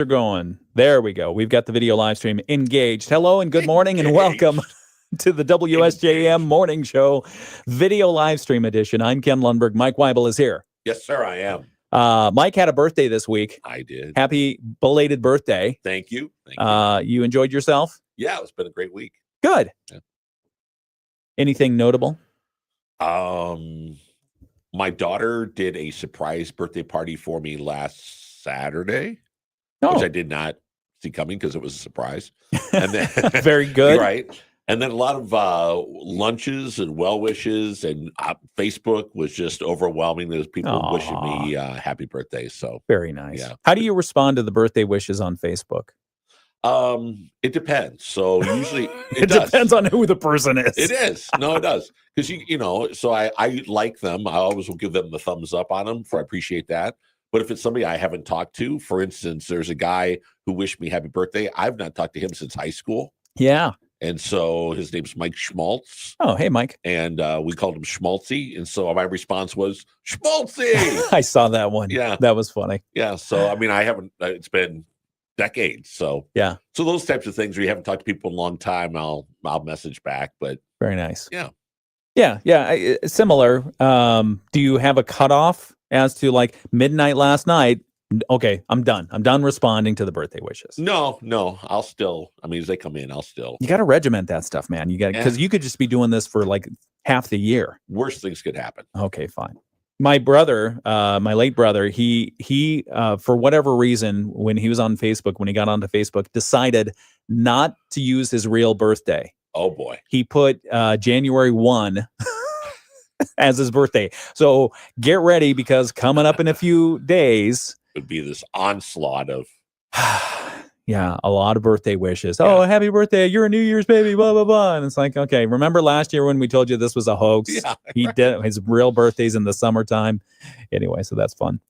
They're going. There we go. We've got the video live stream engaged. Hello and good morning and welcome to the WSJM Morning Show video live stream edition. I'm Ken Lundberg. Mike Weibel is here. Yes, sir, I am. Mike had a birthday this week. I did. Happy belated birthday. Thank you. You enjoyed yourself? Yeah, it's been a great week. Good. Yeah. Anything notable? My daughter did a surprise birthday party for me last Saturday, which I did not see coming because it was a surprise. And then, very good. Right. And then a lot of lunches and well wishes, and Facebook was just overwhelming. There's people wishing me happy birthday. So very nice. Yeah. How do you respond to the birthday wishes on Facebook? It depends. So usually it depends on who the person is. It is. No, it does. Because you know, so I like them. I always will give them the thumbs up on them, for I appreciate that. But if it's somebody I haven't talked to, for instance, there's a guy who wished me happy birthday. I've not talked to him since high school. Yeah. And so his name's Mike Schmaltz. Oh, hey, Mike. And we called him Schmaltzy. And so my response was, Schmaltzy! I saw that one. Yeah. That was funny. Yeah. So, I mean, I haven't, it's been decades. So, yeah. So those types of things where you haven't talked to people in a long time, I'll message back. But very nice. Yeah. Yeah. Similar. Do you have a cutoff as to like midnight last night? Okay, I'm done. I'm done responding to the birthday wishes. No. I'll still, I mean, as they come in, I'll still. You got to regiment that stuff, man. You got because you could just be doing this for like half the year. Worst things could happen. Okay, fine. My brother, my late brother, he for whatever reason, when he was on Facebook, when he got onto Facebook, decided not to use his real birthday. Oh boy. He put January 1 as his birthday. So get ready because coming up in a few days would be this onslaught of yeah, a lot of birthday wishes. Yeah. Oh, happy birthday. You're a New Year's baby, blah, blah, blah. And it's like, okay, remember last year when we told you this was a hoax? Yeah, he did his real birthday's in the summertime. Anyway, so that's fun.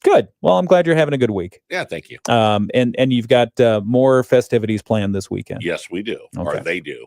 Good. Well, I'm glad you're having a good week. Yeah, thank you. And you've got more festivities planned this weekend. Yes, we do. Okay. Or they do.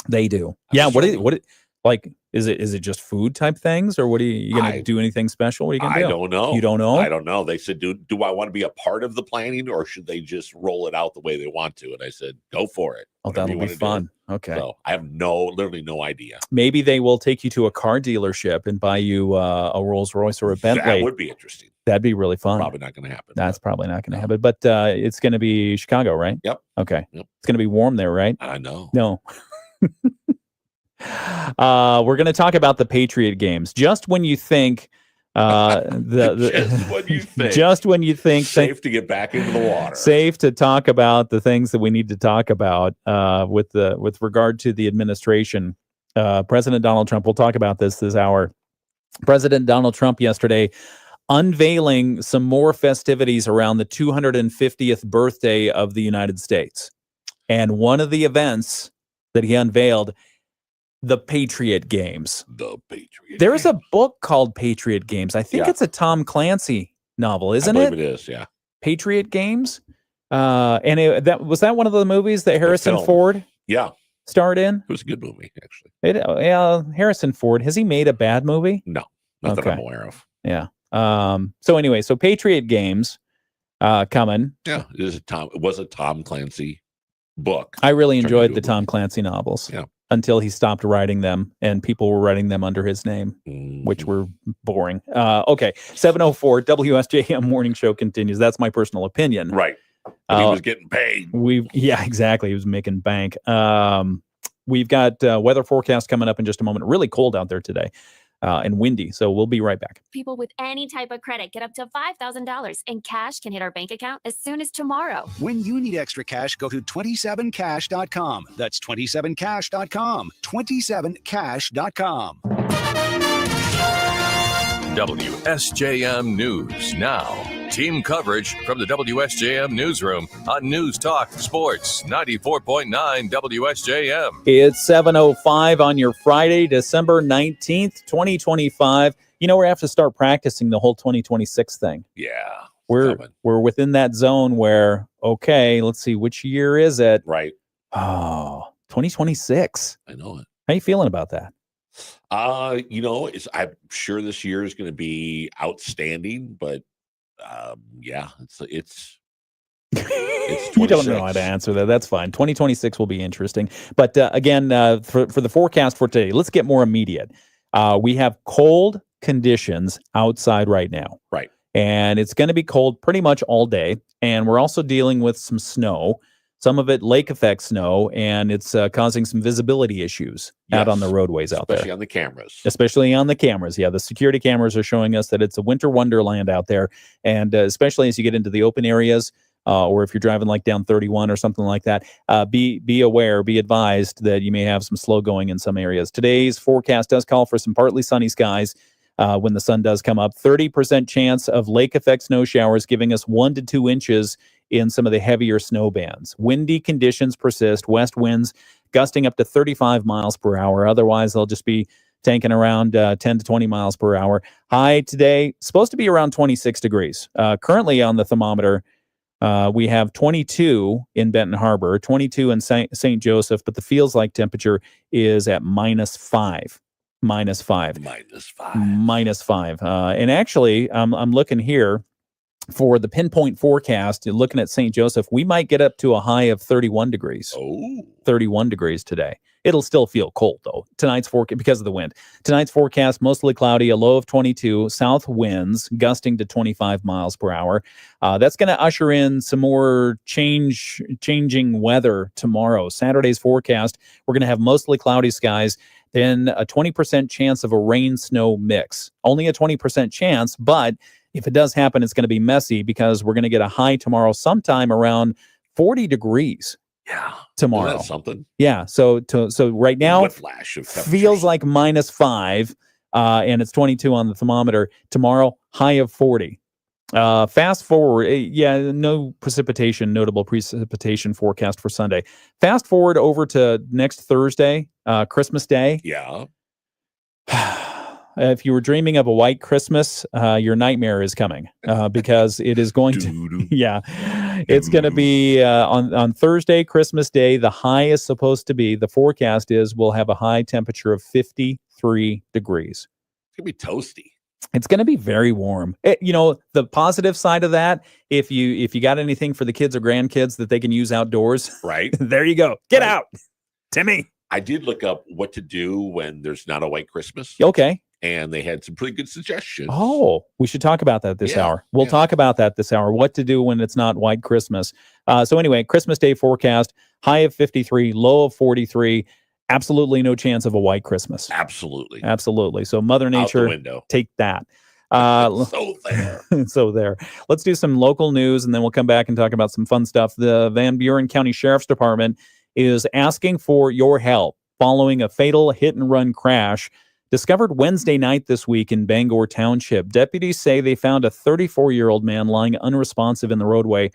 They do. Yeah. What like is it just food type things, or what are you gonna do anything special? What are you gonna do? I don't know. You don't know? I don't know. They said, do I want to be a part of the planning, or should they just roll it out the way they want to? And I said, go for it. Oh, that'll be fun. Okay. So I have literally no idea. Maybe they will take you to a car dealership and buy you a Rolls Royce or a Bentley. That would be interesting. That'd be really fun. Probably not going to happen. That's probably not going to happen. But it's going to be Chicago, right? Yep. Okay. Yep. It's going to be warm there, right? I know. No. We're going to talk about the Patriot games. Just when you think just when you think safe to get back into the water, safe to talk about the things that we need to talk about with regard to the administration. President Donald Trump, we'll talk about this hour. President Donald Trump yesterday unveiling some more festivities around the 250th birthday of the United States. And one of the events that he unveiled, the Patriot Games. The Patriot There's a book called Patriot Games. I think it's a Tom Clancy novel, isn't it? I believe it is, yeah. Patriot Games. And was that one of the movies that Harrison Ford starred in? It was a good movie, actually. Harrison Ford. Has he made a bad movie? No, not that I'm aware of. Yeah. So anyway, so Patriot Games coming. Yeah, it was a Tom Clancy book. I really enjoyed the Tom Clancy novels. Yeah. Until he stopped writing them and people were writing them under his name, which were boring. Okay. 7:04 WSJM Morning Show continues. That's my personal opinion. Right. But he was getting paid. Yeah, exactly. He was making bank. We've got weather forecast coming up in just a moment. Really cold out there today. And windy. So we'll be right back. People with any type of credit get up to $5,000 and cash can hit our bank account as soon as tomorrow. When you need extra cash, go to 27cash.com. That's 27cash.com. 27cash.com. WSJM News Now. Team coverage from the WSJM Newsroom on News Talk Sports 94.9 WSJM. It's 7:05 on your Friday, December 19th, 2025. You know, we have to start practicing the whole 2026 thing. Yeah. We're within that zone where, okay, let's see, which year is it? Right. Oh, 2026. I know it. How you feeling about that? You know, I'm sure this year is going to be outstanding, but yeah, it's It's You don't know 26. how to answer that. That's fine. 2026 will be interesting. But again, for the forecast for today, let's get more immediate. We have cold conditions outside right now. Right. And it's going to be cold pretty much all day. And we're also dealing with some snow, some of it lake effect snow, and it's causing some visibility issues out on the Yes, roadways out there. especially on the cameras. Especially on the cameras. Yeah, the security cameras are showing us that it's a winter wonderland out there. And especially as you get into the open areas, or if you're driving like down 31 or something like that, be aware, be advised that you may have some slow going in some areas. Today's forecast does call for some partly sunny skies when the sun does come up. 30% chance of lake effect snow showers, giving us 1 to 2 inches in some of the heavier snow bands. Windy conditions persist, west winds gusting up to 35 miles per hour. Otherwise, they'll just be tanking around 10 to 20 miles per hour. High today, supposed to be around 26 degrees. Currently on the thermometer, we have 22 in Benton Harbor, 22 in St. Joseph, but the feels like temperature is at -5. -5. -5. And actually, I'm looking here for the pinpoint forecast. Looking at St. Joseph, we might get up to a high of 31 degrees. Oh, 31 degrees today. It'll still feel cold, though. Tonight's forecast, because of the wind. Tonight's forecast, mostly cloudy, a low of 22, south winds gusting to 25 miles per hour. That's going to usher in some more changing weather tomorrow. Saturday's forecast, we're going to have mostly cloudy skies, then a 20% chance of a rain-snow mix. Only a 20% chance, but if it does happen, it's going to be messy because we're going to get a high tomorrow sometime around 40 degrees. yeah. Tomorrow. Isn't that something? Yeah. So right now, Whiplash of feels like -5, and it's 22 on the thermometer. Tomorrow, high of 40. Fast forward, no notable precipitation forecast for Sunday. Fast forward over to next Thursday, Christmas Day. Yeah. If you were dreaming of a white Christmas, your nightmare is coming because it is going to. Yeah, it's going to be on Thursday, Christmas Day. The high is supposed to be. The forecast is we'll have a high temperature of 53 degrees. It's gonna be toasty. It's going to be very warm. The positive side of that, if you got anything for the kids or grandkids that they can use outdoors, Right. there you go. Get Right. out, Timmy. I did look up what to do when there's not a white Christmas, Okay. and they had some pretty good suggestions. Oh, we should talk about that this Yeah, hour. We'll yeah. talk about that this hour. What to do when it's not white Christmas. So anyway, Christmas Day forecast, high of 53, low of 43. Absolutely no chance of a white Christmas. Absolutely. Absolutely. So Mother Out the Nature, window. take that. So there. So there. Let's do some local news, and then we'll come back and talk about some fun stuff. The Van Buren County Sheriff's Department is asking for your help following a fatal hit-and-run crash discovered Wednesday night this week in Bangor Township. Deputies say they found a 34-year-old man lying unresponsive in the roadway.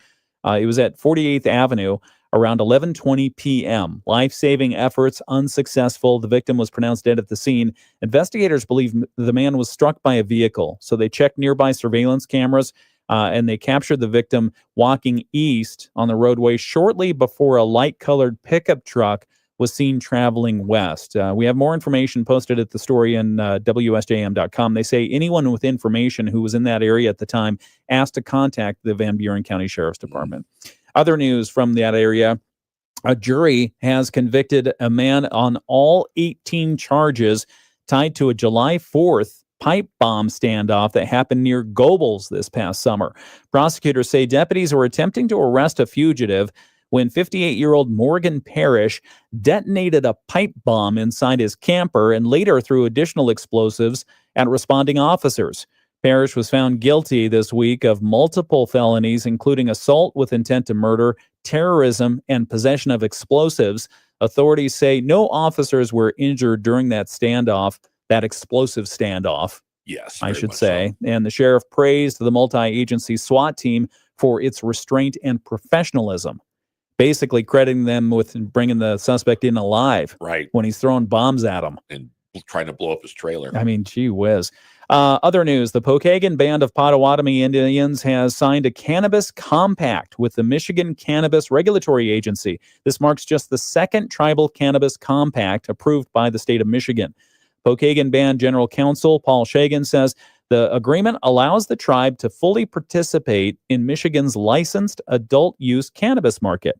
It was at 48th Avenue around 11:20 p.m. Life-saving efforts unsuccessful. The victim was pronounced dead at the scene. Investigators believe the man was struck by a vehicle, so they checked nearby surveillance cameras and they captured the victim walking east on the roadway shortly before a light-colored pickup truck was seen traveling west. We have more information posted at the story in WSJM.com. They say anyone with information who was in that area at the time asked to contact the Van Buren County Sheriff's Department. Other news from that area, a jury has convicted a man on all 18 charges tied to a July 4th pipe bomb standoff that happened near Gobles this past summer. Prosecutors say deputies were attempting to arrest a fugitive when 58-year-old Morgan Parrish detonated a pipe bomb inside his camper and later threw additional explosives at responding officers. Parrish was found guilty this week of multiple felonies, including assault with intent to murder, terrorism, and possession of explosives. Authorities say no officers were injured during that standoff, that explosive standoff, Yes. I very should much say. so. And the sheriff praised the multi-agency SWAT team for its restraint and professionalism, basically crediting them with bringing the suspect in alive Right. when he's throwing bombs at him. And trying to blow up his trailer. I mean, gee whiz. Other news, the Pokagon Band of Potawatomi Indians has signed a cannabis compact with the Michigan Cannabis Regulatory Agency. This marks just the second tribal cannabis compact approved by the state of Michigan. Pokagon Band General Counsel Paul Shagan says The agreement allows the tribe to fully participate in Michigan's licensed adult use cannabis market.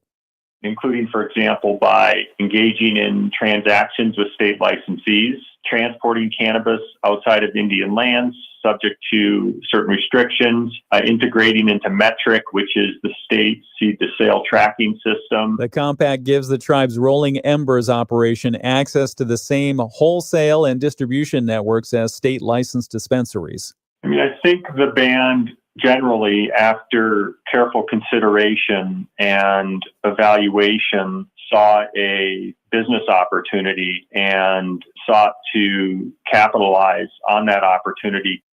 Including, for example, by engaging in transactions with state licensees, transporting cannabis outside of Indian lands, subject to certain restrictions, integrating into Metric, which is the state seed-to-sale tracking system. The compact gives the tribe's Rolling Embers operation access to the same wholesale and distribution networks as state licensed dispensaries. I mean, I think the band generally, after careful consideration and evaluation, saw a business opportunity and sought to capitalize on that opportunity.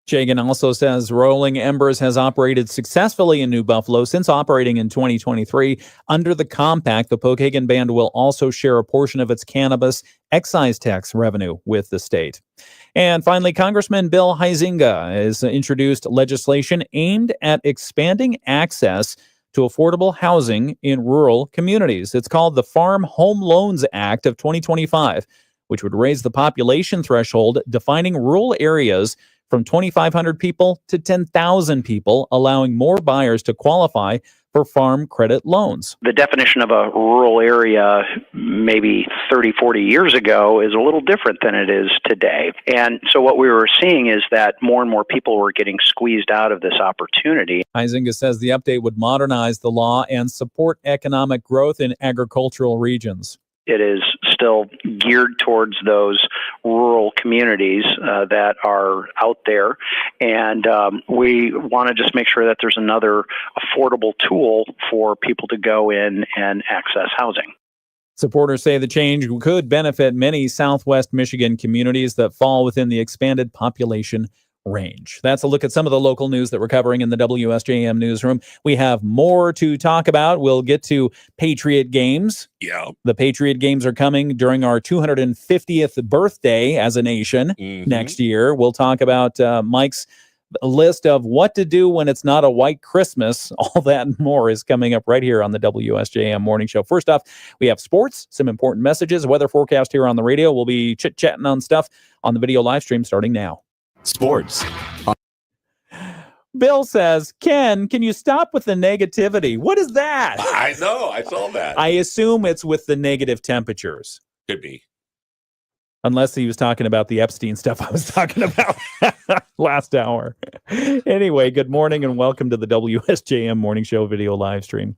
Jagan also says Rolling Embers has operated successfully in New Buffalo since operating in 2023. Under the compact, the Pokagon Band will also share a portion of its cannabis excise tax revenue with the state. And finally, Congressman Bill Huizenga has introduced legislation aimed at expanding access to affordable housing in rural communities. It's called the Farm Home Loans Act of 2025, which would raise the population threshold defining rural areas from 2,500 people to 10,000 people, allowing more buyers to qualify for farm credit loans. The definition of a rural area maybe 30, 40 years ago is a little different than it is today. And so what we were seeing is that more and more people were getting squeezed out of this opportunity. Huizenga says the update would modernize the law and support economic growth in agricultural regions. It is still geared towards those rural communities that are out there. And we want to just make sure that there's another affordable tool for people to go in and access housing. Supporters say the change could benefit many Southwest Michigan communities that fall within the expanded population range. That's a look at some of the local news that we're covering in the WSJM newsroom. We have more to talk about. We'll get to Patriot Games. Yeah. The Patriot Games are coming during our 250th birthday as a nation next year. We'll talk about Mike's list of what to do when it's not a white Christmas. All that and more is coming up right here on the WSJM Morning Show. First off, we have sports, some important messages, weather forecast here on the radio. We'll be chit-chatting on stuff on the video live stream starting now. Sports. Bill says, Ken, can you stop with the negativity? What is that? I know. I saw that. I assume it's with the negative temperatures. Could be. Unless he was talking about the Epstein stuff I was talking about last hour. Anyway, good morning and welcome to the WSJM Morning Show video live stream.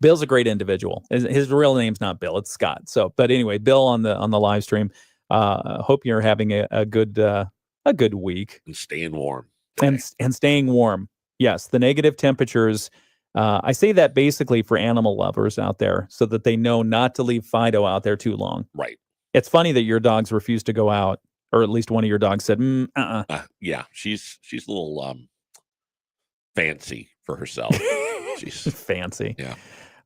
Bill's a great individual. His real name's not Bill, it's Scott. So, but anyway, Bill on the live stream. Hope you're having a good week And staying warm. and staying warm. Yes, the negative temperatures. I say that basically for animal lovers out there, so that they know not to leave Fido out there too long. Right. It's funny that your dogs refuse to go out, or at least one of your dogs said, Yeah. She's a little fancy for herself. She's fancy. Yeah.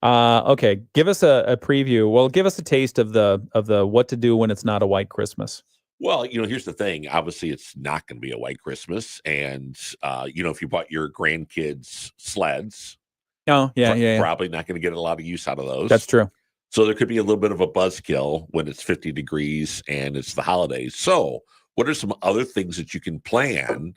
Okay, give us a preview. Well, give us a taste of the what to do when it's not a white Christmas. Well, here's the thing. Obviously, it's not going to be a white Christmas. And, if you bought your grandkids sleds, Oh, yeah. probably not going to get a lot of use out of those. That's true. So there could be a little bit of a buzzkill when it's 50 degrees and it's the holidays. So what are some other things that you can plan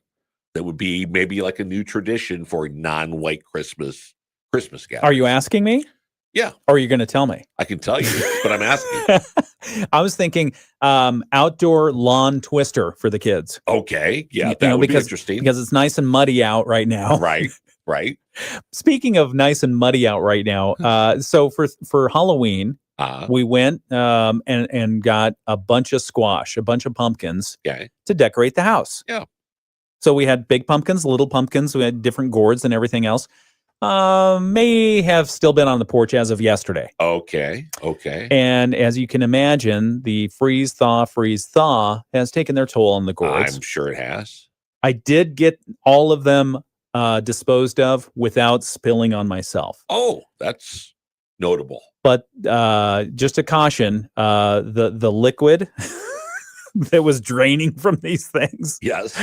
that would be maybe like a new tradition for a non-white Christmas gathering? Are you asking me? Yeah. Or are you going to tell me? I can tell you, but I'm asking. I was thinking outdoor lawn twister for the kids. Okay. Yeah, that would be interesting. Because it's nice and muddy out right now. Right. Speaking of nice and muddy out right now, so for Halloween, we went and got a bunch of squash, a bunch of pumpkins to decorate the house. Yeah. So we had big pumpkins, little pumpkins. We had different gourds and everything else. May have still been on the porch as of yesterday. Okay. And as you can imagine, the freeze thaw has taken their toll on the gourds. I'm sure it has. I did get all of them disposed of without spilling on myself. Oh, that's notable. But just a caution, the liquid that was draining from these things. Yes.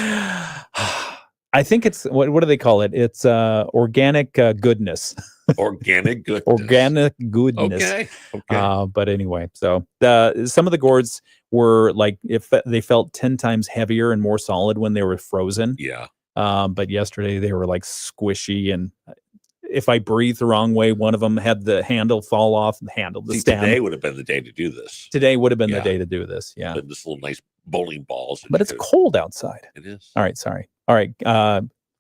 I think it's what do they call it? It's organic goodness. Organic goodness. Organic goodness. Okay. But anyway, so some of the gourds were like, if they felt 10 times heavier and more solid when they were frozen. Yeah. But yesterday they were like squishy, and if I breathed the wrong way, one of them had the handle fall off. The stem. Today would have been the day to do this. Today would have been the Yeah. day to do this. Yeah. Been this little nice bowling balls. But it's cold outside. It is. All right. Sorry. All right.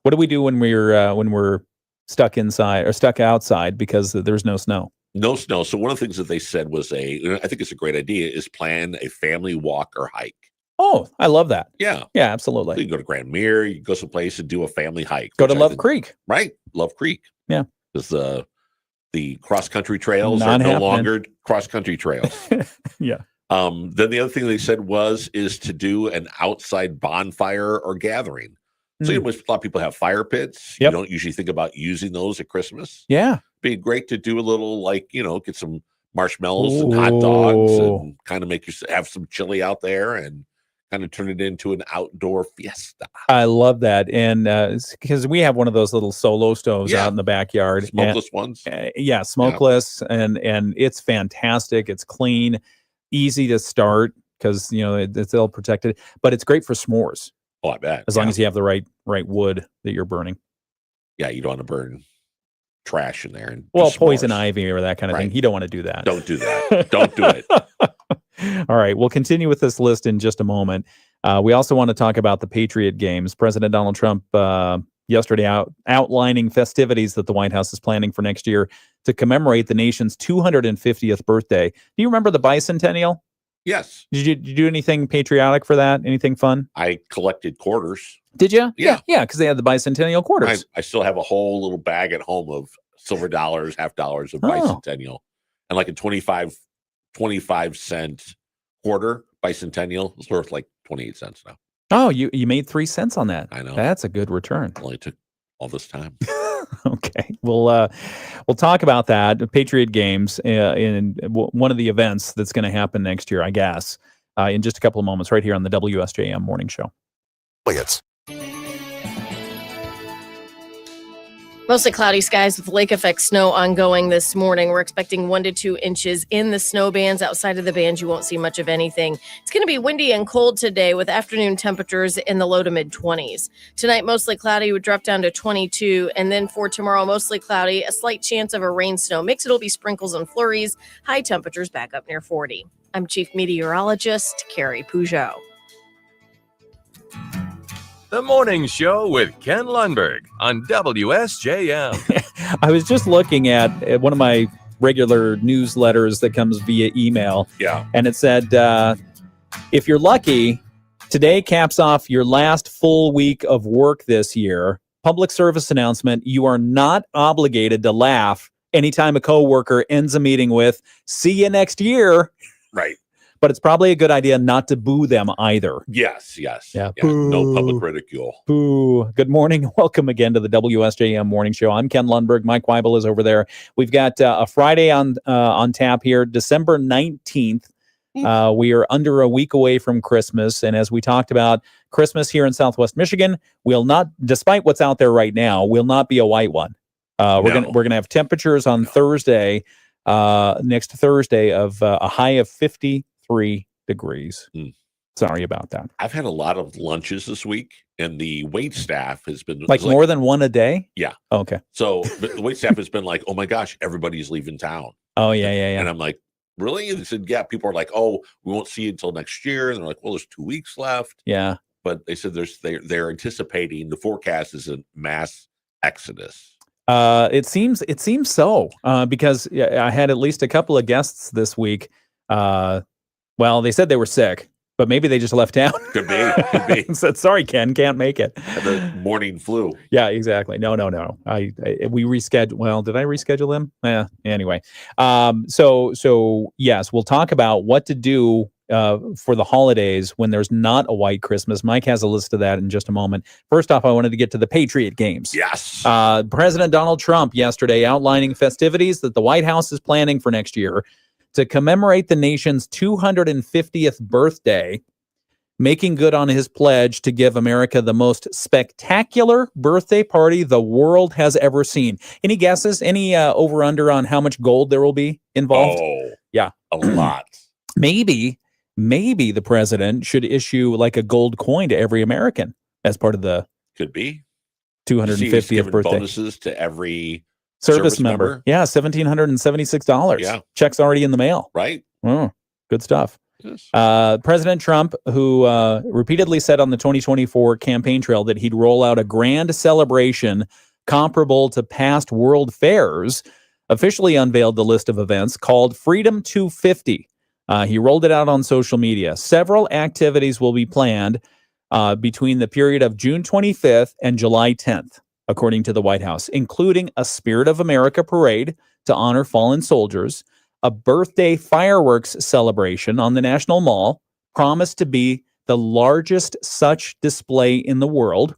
What do we do when we're stuck inside or stuck outside because there's no snow? No snow. So one of the things that they said was I think it's a great idea, is plan a family walk or hike. Oh, I love that. Yeah. Yeah, So absolutely. you can go to Grand Mere, you can go someplace and do a family hike. Go to which I Love think- Creek. Right. Love Creek. Yeah. Because the cross-country trails Not are no happening. longer cross-country trails. Yeah. Then the other thing they said is to do an outside bonfire or gathering. So a lot of people have fire pits. Yep. You don't usually think about using those at Christmas. Yeah. Be great to do a little, get some marshmallows and hot dogs Ooh. and kind of have some chili out there and kind of turn it into an outdoor fiesta. I love that. And because we have one of those little solo stoves Yeah. out in the backyard. Smokeless ones. Yeah, smokeless, and it's fantastic. It's clean, easy to start because it's all protected. But it's great for s'mores Oh, I bet. as long as you have the right wood that you're burning. Yeah, you don't want to burn trash in there. And do Well, poison s'mores. ivy or that kind of thing. Right. You don't want to do that. Don't do that. Don't do it. All right, we'll continue with this list in just a moment. We also want to talk about the Patriot Games. President Donald Trump yesterday outlining festivities that the White House is planning for next year to commemorate the nation's 250th birthday. Do you remember the bicentennial? Yes. Did you do anything patriotic for that? Anything fun? I collected quarters. Did you? Yeah. Yeah, because they had the bicentennial quarters. I still have a whole little bag at home of silver dollars, half dollars of Oh. bicentennial, and like a 25-cent quarter bicentennial is worth like 28 cents now. Oh, you made 3 cents on that. I know. That's a good return. Only took all this time. Okay, we'll talk about that. The Patriot Games in one of the events that's going to happen next year, I guess, in just a couple of moments, right here on the WSJM Morning Show. Mostly cloudy skies with lake effect snow ongoing this morning. We're expecting 1 to 2 inches in the snow bands. Outside of the bands, you won't see much of anything. It's going to be windy and cold today with afternoon temperatures in the low to mid 20s. Tonight, mostly cloudy would drop down to 22. And then for tomorrow, mostly cloudy, a slight chance of a rain snow mix. It'll be sprinkles and flurries. High temperatures back up near 40. I'm Chief Meteorologist Carrie Peugeot. The Morning Show with Ken Lundberg on WSJM. I was just looking at one of my regular newsletters that comes via email, Yeah. and it said, if you're lucky, today caps off your last full week of work this year. Public service announcement, you are not obligated to laugh anytime a coworker ends a meeting with, see you next year. Right. But it's probably a good idea not to boo them either. Yes. Yes. Yeah. No Boo. public ridicule. Boo. Good morning. Welcome again to the WSJM Morning Show. I'm Ken Lundberg. Mike Weibel is over there. We've got a Friday on tap here, December 19th. We are under a week away from Christmas. And as we talked about, Christmas here in Southwest Michigan will not, despite what's out there right now, will not be a white one. We're gonna have temperatures on Thursday, next Thursday, of a high of 53 degrees. Sorry about that. I've had a lot of lunches this week, and the wait staff has been Like more than one a day? Yeah. Okay. So the wait staff has been like, "Oh my gosh, everybody's leaving town," Oh yeah. and I'm like, "Really?" And they said, "Yeah." People are like, "Oh, we won't see you until next year," and they're like, "Well, there's 2 weeks left." Yeah. But they said they're anticipating, the forecast is a mass exodus. It seems so, because I had at least a couple of guests this week. Well, they said they were sick, but maybe they just left town. Could be. And said, sorry, Ken, can't make it. Had the morning flu. Yeah, exactly. No. We rescheduled. Well, did I reschedule them? Yeah. Anyway, so yes, we'll talk about what to do for the holidays when there's not a white Christmas. Mike has a list of that in just a moment. First off, I wanted to get to the Patriot Games. Yes. President Donald Trump yesterday outlining festivities that the White House is planning for next year to commemorate the nation's 250th birthday, making good on his pledge to give America the most spectacular birthday party the world has ever seen. Any guesses? Any over under on how much gold there will be involved? Oh, Yeah. a lot. Maybe maybe the president should issue like a gold coin to every American as part of the Could be. You see, he's 250th giving birthday. bonuses to every Service member. Yeah, $1,776. Yeah. Check's already in the mail. right. Oh, good stuff. Yes. President Trump, who repeatedly said on the 2024 campaign trail that he'd roll out a grand celebration comparable to past world fairs, officially unveiled the list of events called Freedom 250. He rolled it out on social media. Several activities will be planned between the period of June 25th and July 10th, according to the White House, including a Spirit of America parade to honor fallen soldiers, a birthday fireworks celebration on the National Mall, promised to be the largest such display in the world.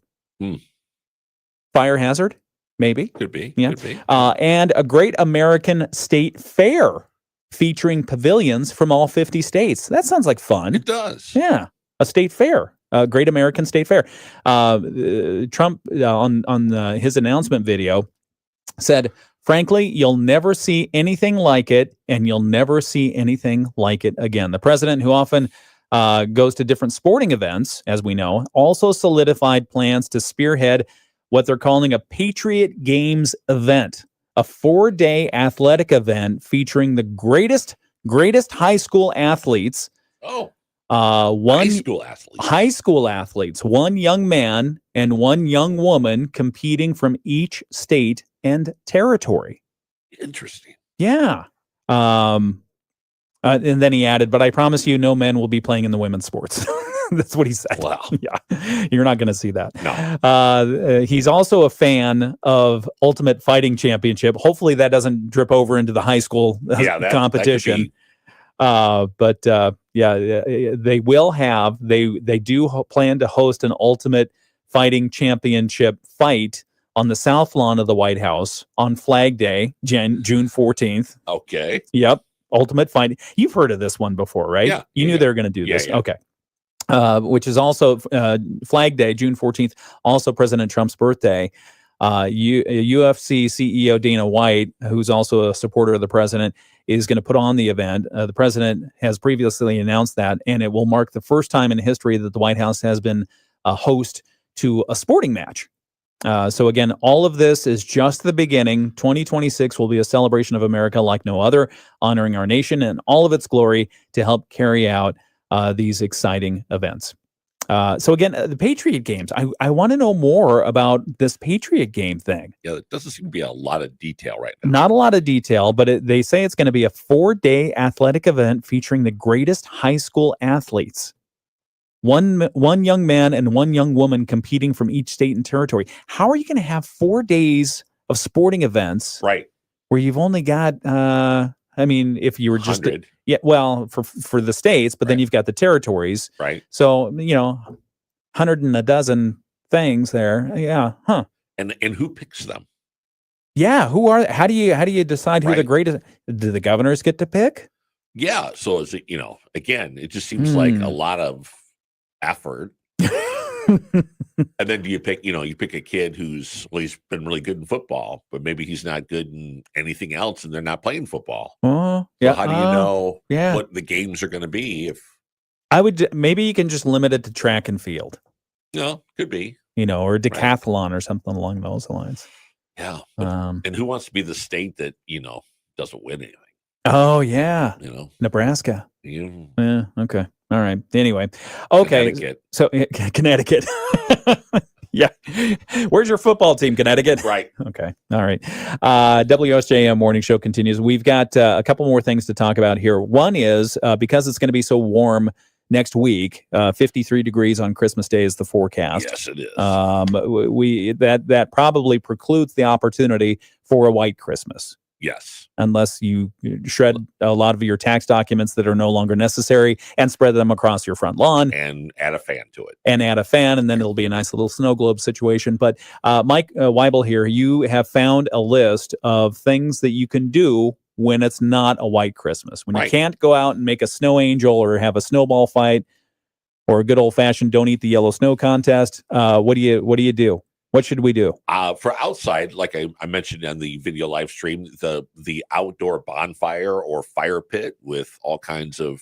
Fire hazard, maybe. Could be. Yeah. Could be. And a Great American State Fair featuring pavilions from all 50 states. That sounds like fun. It does. Yeah, a state fair, a Great American State Fair. Trump on his announcement video said, "Frankly, you'll never see anything like it, and you'll never see anything like it again." The president, who often goes to different sporting events, as we know, also solidified plans to spearhead what they're calling a Patriot Games event, a 4-day athletic event featuring the greatest high school athletes. Oh, One high school athletes. one young man and one young woman competing from each state and territory. Interesting. Yeah. And then he added, "But I promise you, no men will be playing in the women's sports." That's what he said. Wow. Yeah, you're not going to see that. No. He's also a fan of Ultimate Fighting Championship. Hopefully, that doesn't drip over into the high school competition. They will have. They do plan to host an Ultimate Fighting Championship fight on the South Lawn of the White House on Flag Day, June 14th. Okay. Yep. Ultimate Fighting. You've heard of this one before, right? Yeah. You knew they were going to do this. Yeah. Okay. Which is also Flag Day, June 14th, also President Trump's birthday. UFC CEO Dana White, who's also a supporter of the president, is going to put on the event. The president has previously announced that, and it will mark the first time in history that the White House has been a host to a sporting match. So again, all of this is just the beginning. 2026 will be a celebration of America like no other, honoring our nation and all of its glory to help carry out these exciting events. So again, the Patriot Games. I want to know more about this Patriot Game thing. Yeah, it doesn't seem to be a lot of detail right now. Not a lot of detail, but they say it's going to be a 4-day athletic event featuring the greatest high school athletes. One young man and one young woman competing from each state and territory. How are you going to have 4 days of sporting events, Right. where you've only got? I mean, if you were just 100. for the states, but then Right. you've got the territories. Right. So 100 and a dozen things there. Yeah. Huh. And who picks them? Yeah. Who are? How do you decide who the Right. greatest? Do the governors get to pick? Yeah. So is it, again, it just seems like a lot of effort. And then do you pick, you pick a kid he's been really good in football, but maybe he's not good in anything else and they're not playing football. Oh, So yeah. how do you know Yeah. what the games are going to be if, Maybe you can just limit it to track and field, could be. or decathlon or something along those lines. Yeah. But- Um, and who wants to be the state that, doesn't win anything? oh yeah. You know, Nebraska. you Yeah. Okay. All right. Anyway. Okay. Connecticut. So Connecticut. Yeah. Where's your football team, Connecticut? Right. Okay. All right. WSJM Morning Show continues. We've got a couple more things to talk about here. One is because it's going to be so warm next week, 53 degrees on Christmas Day is the forecast. Yes, it is. That probably precludes the opportunity for a white Christmas, Yes. unless you shred a lot of your tax documents that are no longer necessary and spread them across your front lawn And add a fan to it. and add a fan, and then it'll be a nice little snow globe situation. But Mike Weibel here, you have found a list of things that you can do when it's not a white Christmas, when you Right. can't go out and make a snow angel or have a snowball fight or a good old fashioned don't eat the yellow snow contest. What do you do? What should we do? For outside, like I mentioned on the video live stream, the outdoor bonfire or fire pit with all kinds of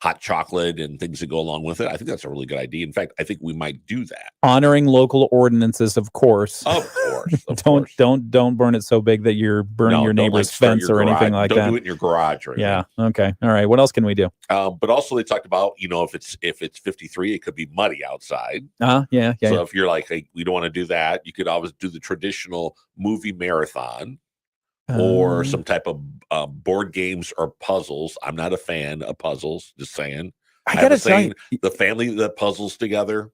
hot chocolate and things that go along with it. I think that's a really good idea. In fact, I think we might do that. Honoring local ordinances, of course. Of course. Don't burn it so big that you're burning No, your don't, neighbor's start fence your or anything garage. like don't that. do it in your garage or anything. Yeah. Okay. All right. What else can we do? But also they talked about, if it's 53, it could be muddy outside. Yeah. So if you're like, hey, we don't want to do that, you could always do the traditional movie marathon or some type of board games or puzzles. I'm not a fan of puzzles, just saying. I gotta tell you, the family that puzzles together.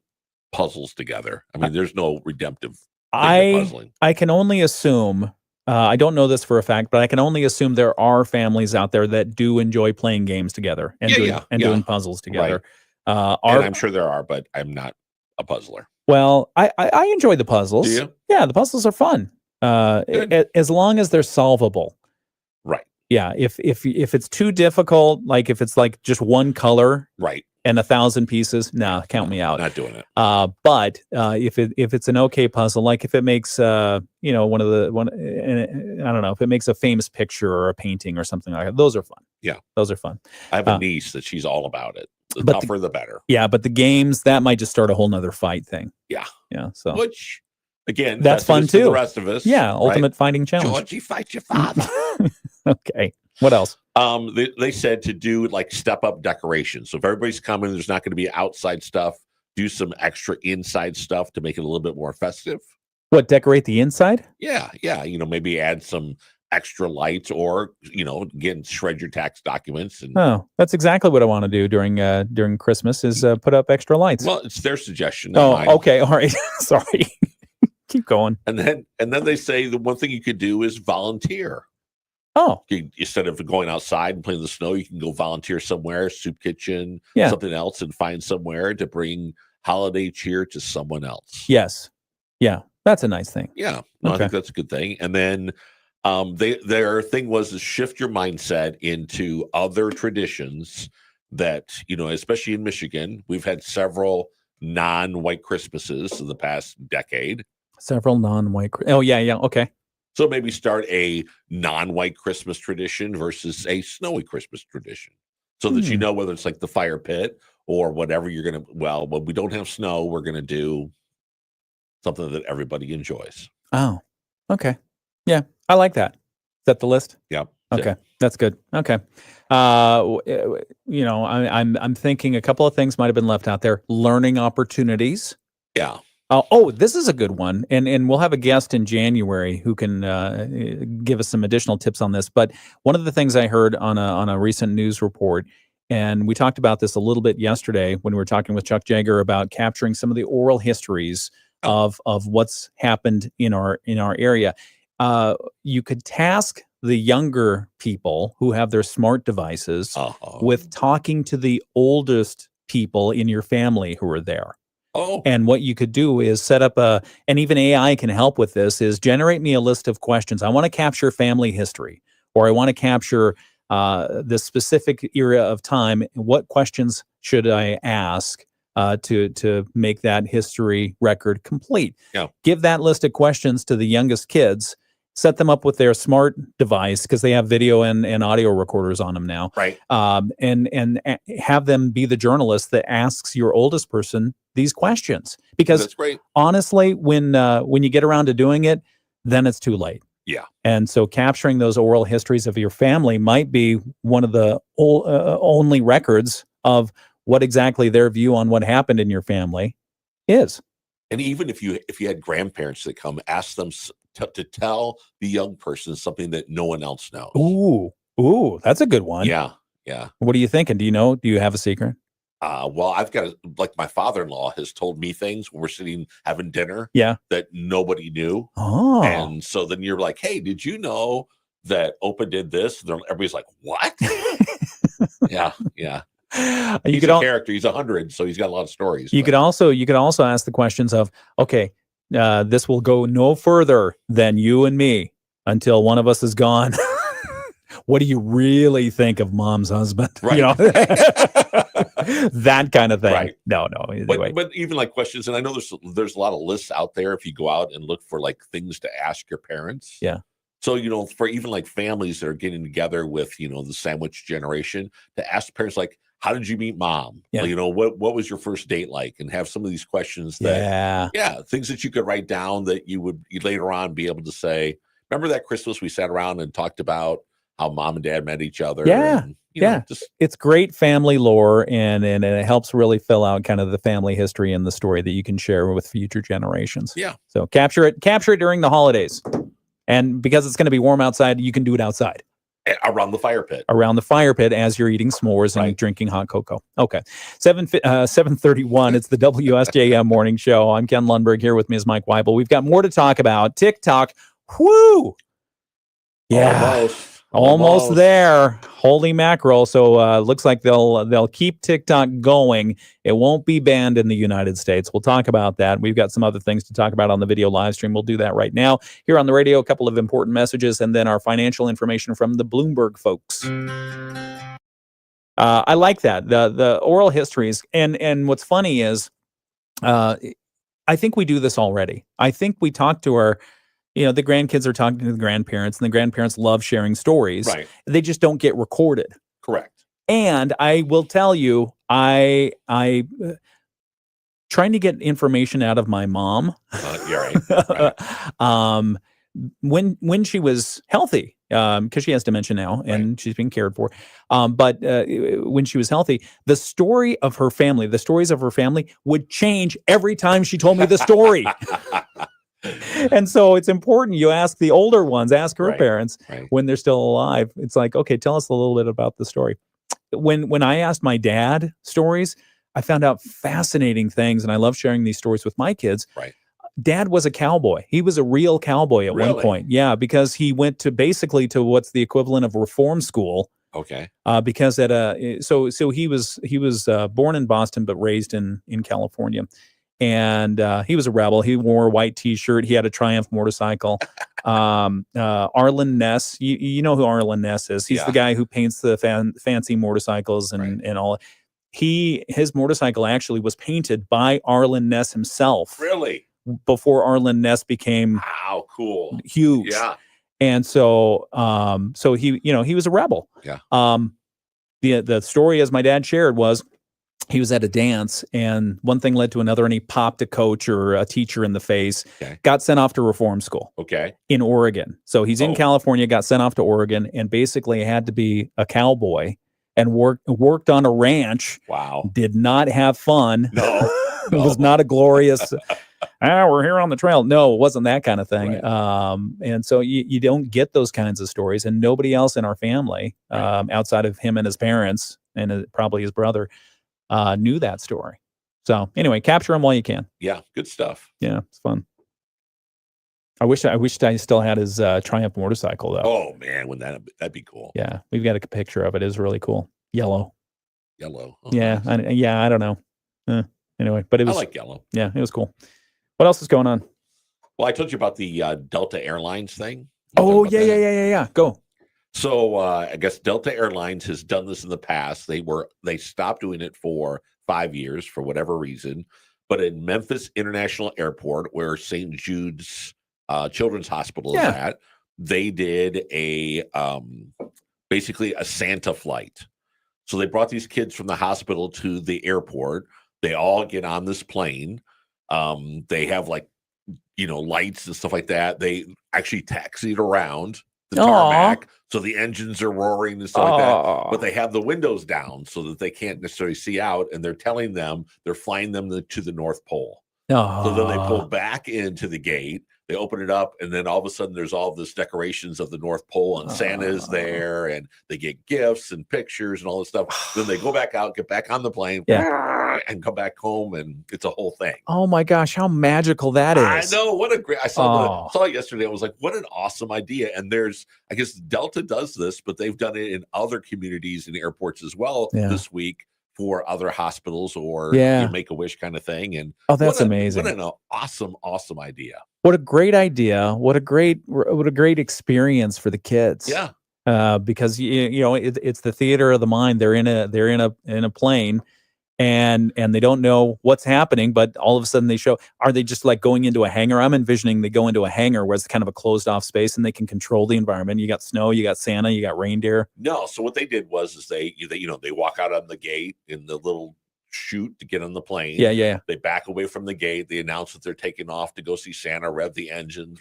I mean, there's no redemptive thing to puzzling. I can only assume, I don't know this for a fact, but I can only assume there are families out there that do enjoy playing games together and doing puzzles together. And I'm sure there are, but I'm not a puzzler. Well, I enjoy the puzzles. Do you? Yeah, the puzzles are fun. As long as they're solvable. Right. Yeah. If it's too difficult, like if it's like just one color, right, and 1,000 pieces, count me out. Not doing it. But if it's an okay puzzle, like if it makes I don't know, if it makes a famous picture or a painting or something like that, those are fun. Yeah, those are fun. I have a niece that she's all about it. The but tougher, the better. Yeah, but the games, that might just start a whole nother fight thing. Yeah. So which again, that's fun too. The rest of us. Yeah, ultimate fighting challenge. Georgie, fight your father. Okay. What else? They said to do like step up decorations. So if everybody's coming, there's not going to be outside stuff. Do some extra inside stuff to make it a little bit more festive. What, decorate the inside? Yeah. Maybe add some extra lights, or again, shred your tax documents. And that's exactly what I want to do during Christmas is put up extra lights. Well, it's their suggestion. Not mine. Okay, all right. Sorry. Keep going. And then they say the one thing you could do is volunteer. Instead of going outside and playing in the snow, you can go volunteer somewhere, soup kitchen, something else, and find somewhere to bring holiday cheer to someone else. Yes. Yeah. That's a nice thing. Yeah. No, I think that's a good thing. And then their thing was to shift your mindset into other traditions that, especially in Michigan, we've had several non-white Christmases in the past decade. Several non-white. Oh, yeah. Okay. So maybe start a non-white Christmas tradition versus a snowy Christmas tradition, so that whether it's like the fire pit or whatever you're going to. Well, when we don't have snow, we're going to do something that everybody enjoys. Oh, okay. Yeah, I like that. Is that the list? Yeah. Okay, that's good. Okay. I'm thinking a couple of things might have been left out there. Learning opportunities. Yeah. This is a good one, and we'll have a guest in January who can give us some additional tips on this. But one of the things I heard on a recent news report, and we talked about this a little bit yesterday when we were talking with Chuck Jagger about capturing some of the oral histories of what's happened in our area. You could task the younger people who have their smart devices with talking to the oldest people in your family who are there. And what you could do is set up and even AI can help with this, is generate me a list of questions. I want to capture family history, or I want to capture this specific era of time. What questions should I ask to make that history record complete? Yeah. Give that list of questions to the youngest kids, set them up with their smart device, because they have video and audio recorders on them now. Right. And have them be the journalist that asks your oldest person these questions. Because that's great. Honestly, when you get around to doing it, then it's too late. Yeah. And so capturing those oral histories of your family might be one of the only records of what exactly their view on what happened in your family is. And even if you had grandparents that come, ask them to tell the young person something that no one else knows. Ooh, that's a good one. Yeah. What are you thinking? Do you have a secret? Well, I've got like my father-in-law has told me things when we're sitting having dinner. Yeah. That nobody knew. Oh. And so then you're like, hey, did you know that Opa did this? And everybody's like, what? Yeah. He's a character. He's 100, so he's got a lot of stories. You could also ask the questions of, okay, this will go no further than you and me until one of us is gone. What do you really think of Mom's husband? Right. That kind of thing. Right. No. Anyway. But even like questions, and I know there's a lot of lists out there if you go out and look for like things to ask your parents. Yeah. So, for even like families that are getting together with, the sandwich generation, to ask parents, like, how did you meet mom? Yeah. You know, what was your first date like? And have some of these questions that, things that you could write down that you'd later on be able to say, remember that Christmas we sat around and talked about how mom and dad met each other? Yeah. And, you know, It's great family lore, and it helps really fill out kind of the family history and the story that you can share with future generations. Yeah. So capture it during the holidays. And because it's going to be warm outside, you can do it outside. Around the fire pit. Around the fire pit as you're eating s'mores and drinking hot cocoa. Okay. 7:31. It's the WSJM Morning Show. I'm Ken Lundberg. Here with me is Mike Weibel. We've got more to talk about. TikTok. Whoo! Yeah. Almost there. Holy mackerel. So looks like they'll keep TikTok going. It won't be banned in the United States. We'll talk about that. We've got some other things to talk about on the video live stream. We'll do that right now. Here on the radio, a couple of important messages, and then our financial information from the Bloomberg folks. I like that. The oral histories. And what's funny is I think we do this already. I think we talk to our the grandkids are talking to the grandparents, and the grandparents love sharing stories. Right. They just don't get recorded. Correct. And I will tell you, I trying to get information out of my mom. You're right. When she was healthy, because she has dementia now and she's being cared for. But when she was healthy, the stories of her family would change every time she told me the story. And so it's important you ask the older ones, ask her parents when they're still alive. It's like, okay, tell us a little bit about the story. When I asked my dad stories, I found out fascinating things, and I love sharing these stories with my kids. Right. Dad was a cowboy. He was a real cowboy at one point. Yeah, because he went to basically to what's the equivalent of reform school. Okay. Because so he was born in Boston but raised in California. And he was a rebel. He wore a white T-shirt. He had a Triumph motorcycle. Arlen Ness, you know who Arlen Ness is. He's the guy who paints the fancy motorcycles and all. His motorcycle actually was painted by Arlen Ness himself. Really? Before Arlen Ness became cool, huge. Yeah. And so he was a rebel. Yeah. The story, as my dad shared, was he was at a dance and one thing led to another, and he popped a coach or a teacher in the face, got sent off to reform school in Oregon. So he's in California, got sent off to Oregon, and basically had to be a cowboy and worked on a ranch. Wow. Did not have fun. No. It was not a glorious, we're here on the trail. No, it wasn't that kind of thing. And so you don't get those kinds of stories, and nobody else in our family, outside of him and his parents and probably his brother, knew that story. So anyway, capture them while you can. Yeah, good stuff. Yeah, it's fun. I wish I still had his Triumph motorcycle though. Oh man, that'd be cool. Yeah, we've got a picture of it. It is really cool. Yellow. Oh, yeah, nice. I don't know. Anyway, but it was. I like yellow. Yeah, it was cool. What else is going on? Well, I told you about the Delta Airlines thing. Oh yeah. Go. So I guess Delta Airlines has done this in the past. They stopped doing it for 5 years for whatever reason. But in Memphis International Airport, where St. Jude's Children's Hospital is at, they did basically a Santa flight. So they brought these kids from the hospital to the airport. They all get on this plane. They have lights and stuff like that. They actually taxied around the tarmac, so the engines are roaring and stuff like that. But they have the windows down so that they can't necessarily see out. And they're telling them they're flying them to the North Pole. So then they pull back into the gate. They open it up, and then all of a sudden there's all this decorations of the North Pole, and Santa is there, and they get gifts and pictures and all this stuff. Then they go back out, get back on the plane, and come back home, and it's a whole thing. Oh my gosh, how magical that is! I know, what a great! I saw it yesterday. I was like, what an awesome idea! And I guess Delta does this, but they've done it in other communities and airports as well this week for other hospitals or Make-A-Wish kind of thing. And that's amazing! What an awesome idea! What a great idea! What a great experience for the kids! Yeah, because it's the theater of the mind. They're in a plane, and they don't know what's happening, but all of a sudden they show. Are they just like going into a hangar? I'm envisioning they go into a hangar where it's kind of a closed off space and they can control the environment. You got snow, you got Santa, you got reindeer. No, so what they did was they walk out on the gate in the little chute to get on the plane. Yeah. They back away from the gate. They announce that they're taking off to go see Santa, rev the engines.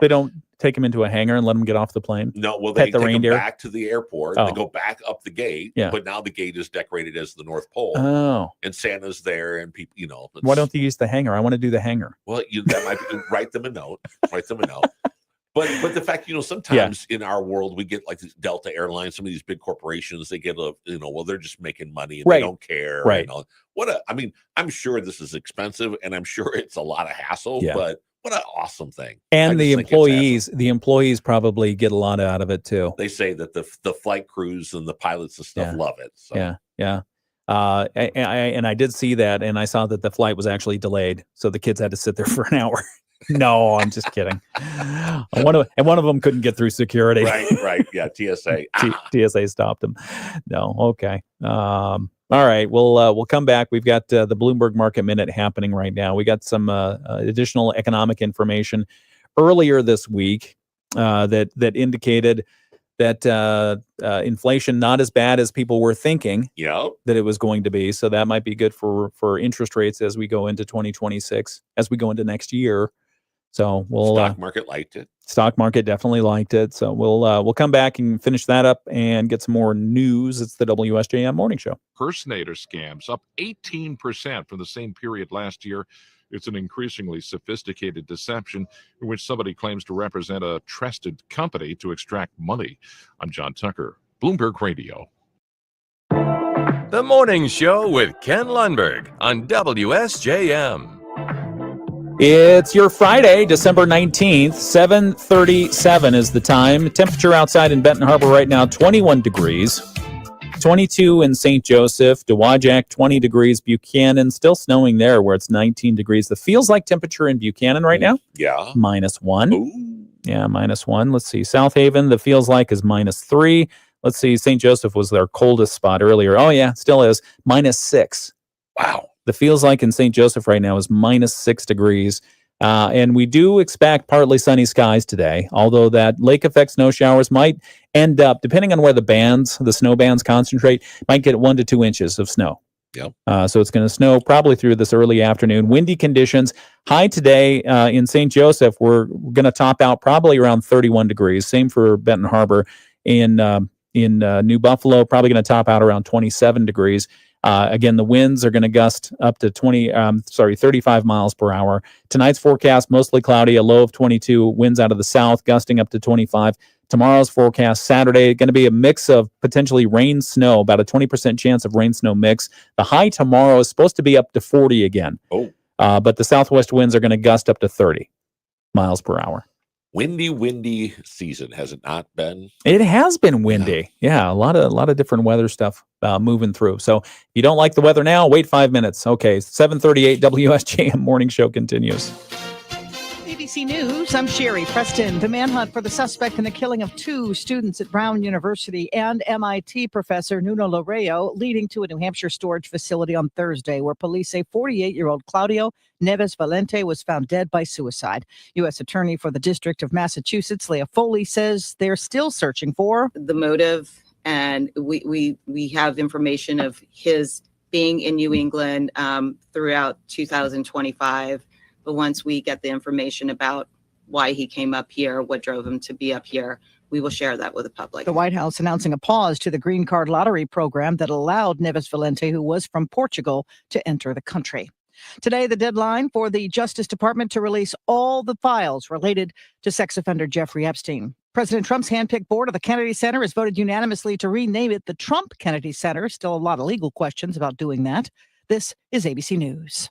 They don't take them into a hangar and let them get off the plane. No, well, Pet they the take reindeer? them back to the airport. Oh. They go back up the gate, Yeah. but now the gate is decorated as the North Pole, Oh, and Santa's there, and people, why don't they use the hangar? I want to do the hangar. Well, that might be, write them a note. But the fact, sometimes in our world we get like this Delta Airlines, some of these big corporations, they get they're just making money and Right. they don't care. Right. I'm sure this is expensive and I'm sure it's a lot of hassle, Yeah. but what an awesome thing. And I the just think it's employees probably get a lot out of it too. They say that the flight crews and the pilots and stuff Yeah. love it. So. Yeah. And I did see that, and I saw that the flight was actually delayed, so the kids had to sit there for an hour. No, I'm just kidding. One of them couldn't get through security. Right. Yeah. TSA. TSA stopped them. No. Okay. All right. We'll come back. We've got the Bloomberg Market Minute happening right now. We got some additional economic information earlier this week that indicated that inflation not as bad as people were thinking that it was going to be. So that might be good for interest rates as we go into 2026, as we go into next year. So Stock market liked it. Stock market definitely liked it. So we'll come back and finish that up and get some more news. It's the WSJM Morning Show. Impersonator scams up 18% from the same period last year. It's an increasingly sophisticated deception in which somebody claims to represent a trusted company to extract money. I'm John Tucker, Bloomberg Radio. The Morning Show with Ken Lundberg on WSJM. It's your Friday, December 19th, 7:37 is the time. Temperature outside in Benton Harbor right now, 21 degrees. 22 in St. Joseph, Dowagiac, 20 degrees, Buchanan, still snowing there where it's 19 degrees. The feels like temperature in Buchanan right now? Yeah. -1. Ooh. Yeah, -1. Let's see. South Haven, the feels like is -3. Let's see. St. Joseph was their coldest spot earlier. Oh, yeah, still is. -6. Wow. The feels like in St. Joseph right now is -6 degrees. And we do expect partly sunny skies today, although that lake effect snow showers might end up, depending on where the snow bands concentrate, might get 1 to 2 inches of snow. Yep. So it's going to snow probably through this early afternoon. Windy conditions. High today in St. Joseph, we're going to top out probably around 31 degrees. Same for Benton Harbor. In New Buffalo, probably going to top out around 27 degrees. Again, the winds are going to gust up to 35 miles per hour. Tonight's forecast, mostly cloudy, a low of 22, winds out of the south, gusting up to 25. Tomorrow's forecast, Saturday, going to be a mix of potentially rain, snow, about a 20% chance of rain, snow mix. The high tomorrow is supposed to be up to 40 again. Oh. But the southwest winds are going to gust up to 30 miles per hour. Windy season, has it not been? It has been windy. Yeah, a lot of different weather stuff moving through. So if you don't like the weather now, wait 5 minutes. Okay, 7:38 WSJM Morning Show continues. ABC News, I'm Sherry Preston. The manhunt for the suspect in the killing of 2 students at Brown University and MIT professor Nuno Loureiro leading to a New Hampshire storage facility on Thursday, where police say 48-year-old Claudio Neves Valente was found dead by suicide. U.S. Attorney for the District of Massachusetts, Leah Foley, says they're still searching for the motive, and we have information of his being in New England throughout 2025. But once we get the information about why he came up here, what drove him to be up here, we will share that with the public. The White House announcing a pause to the green card lottery program that allowed Neves Valente, who was from Portugal, to enter the country. Today, the deadline for the Justice Department to release all the files related to sex offender Jeffrey Epstein. President Trump's handpicked board of the Kennedy Center has voted unanimously to rename it the Trump Kennedy Center. Still a lot of legal questions about doing that. This is ABC News.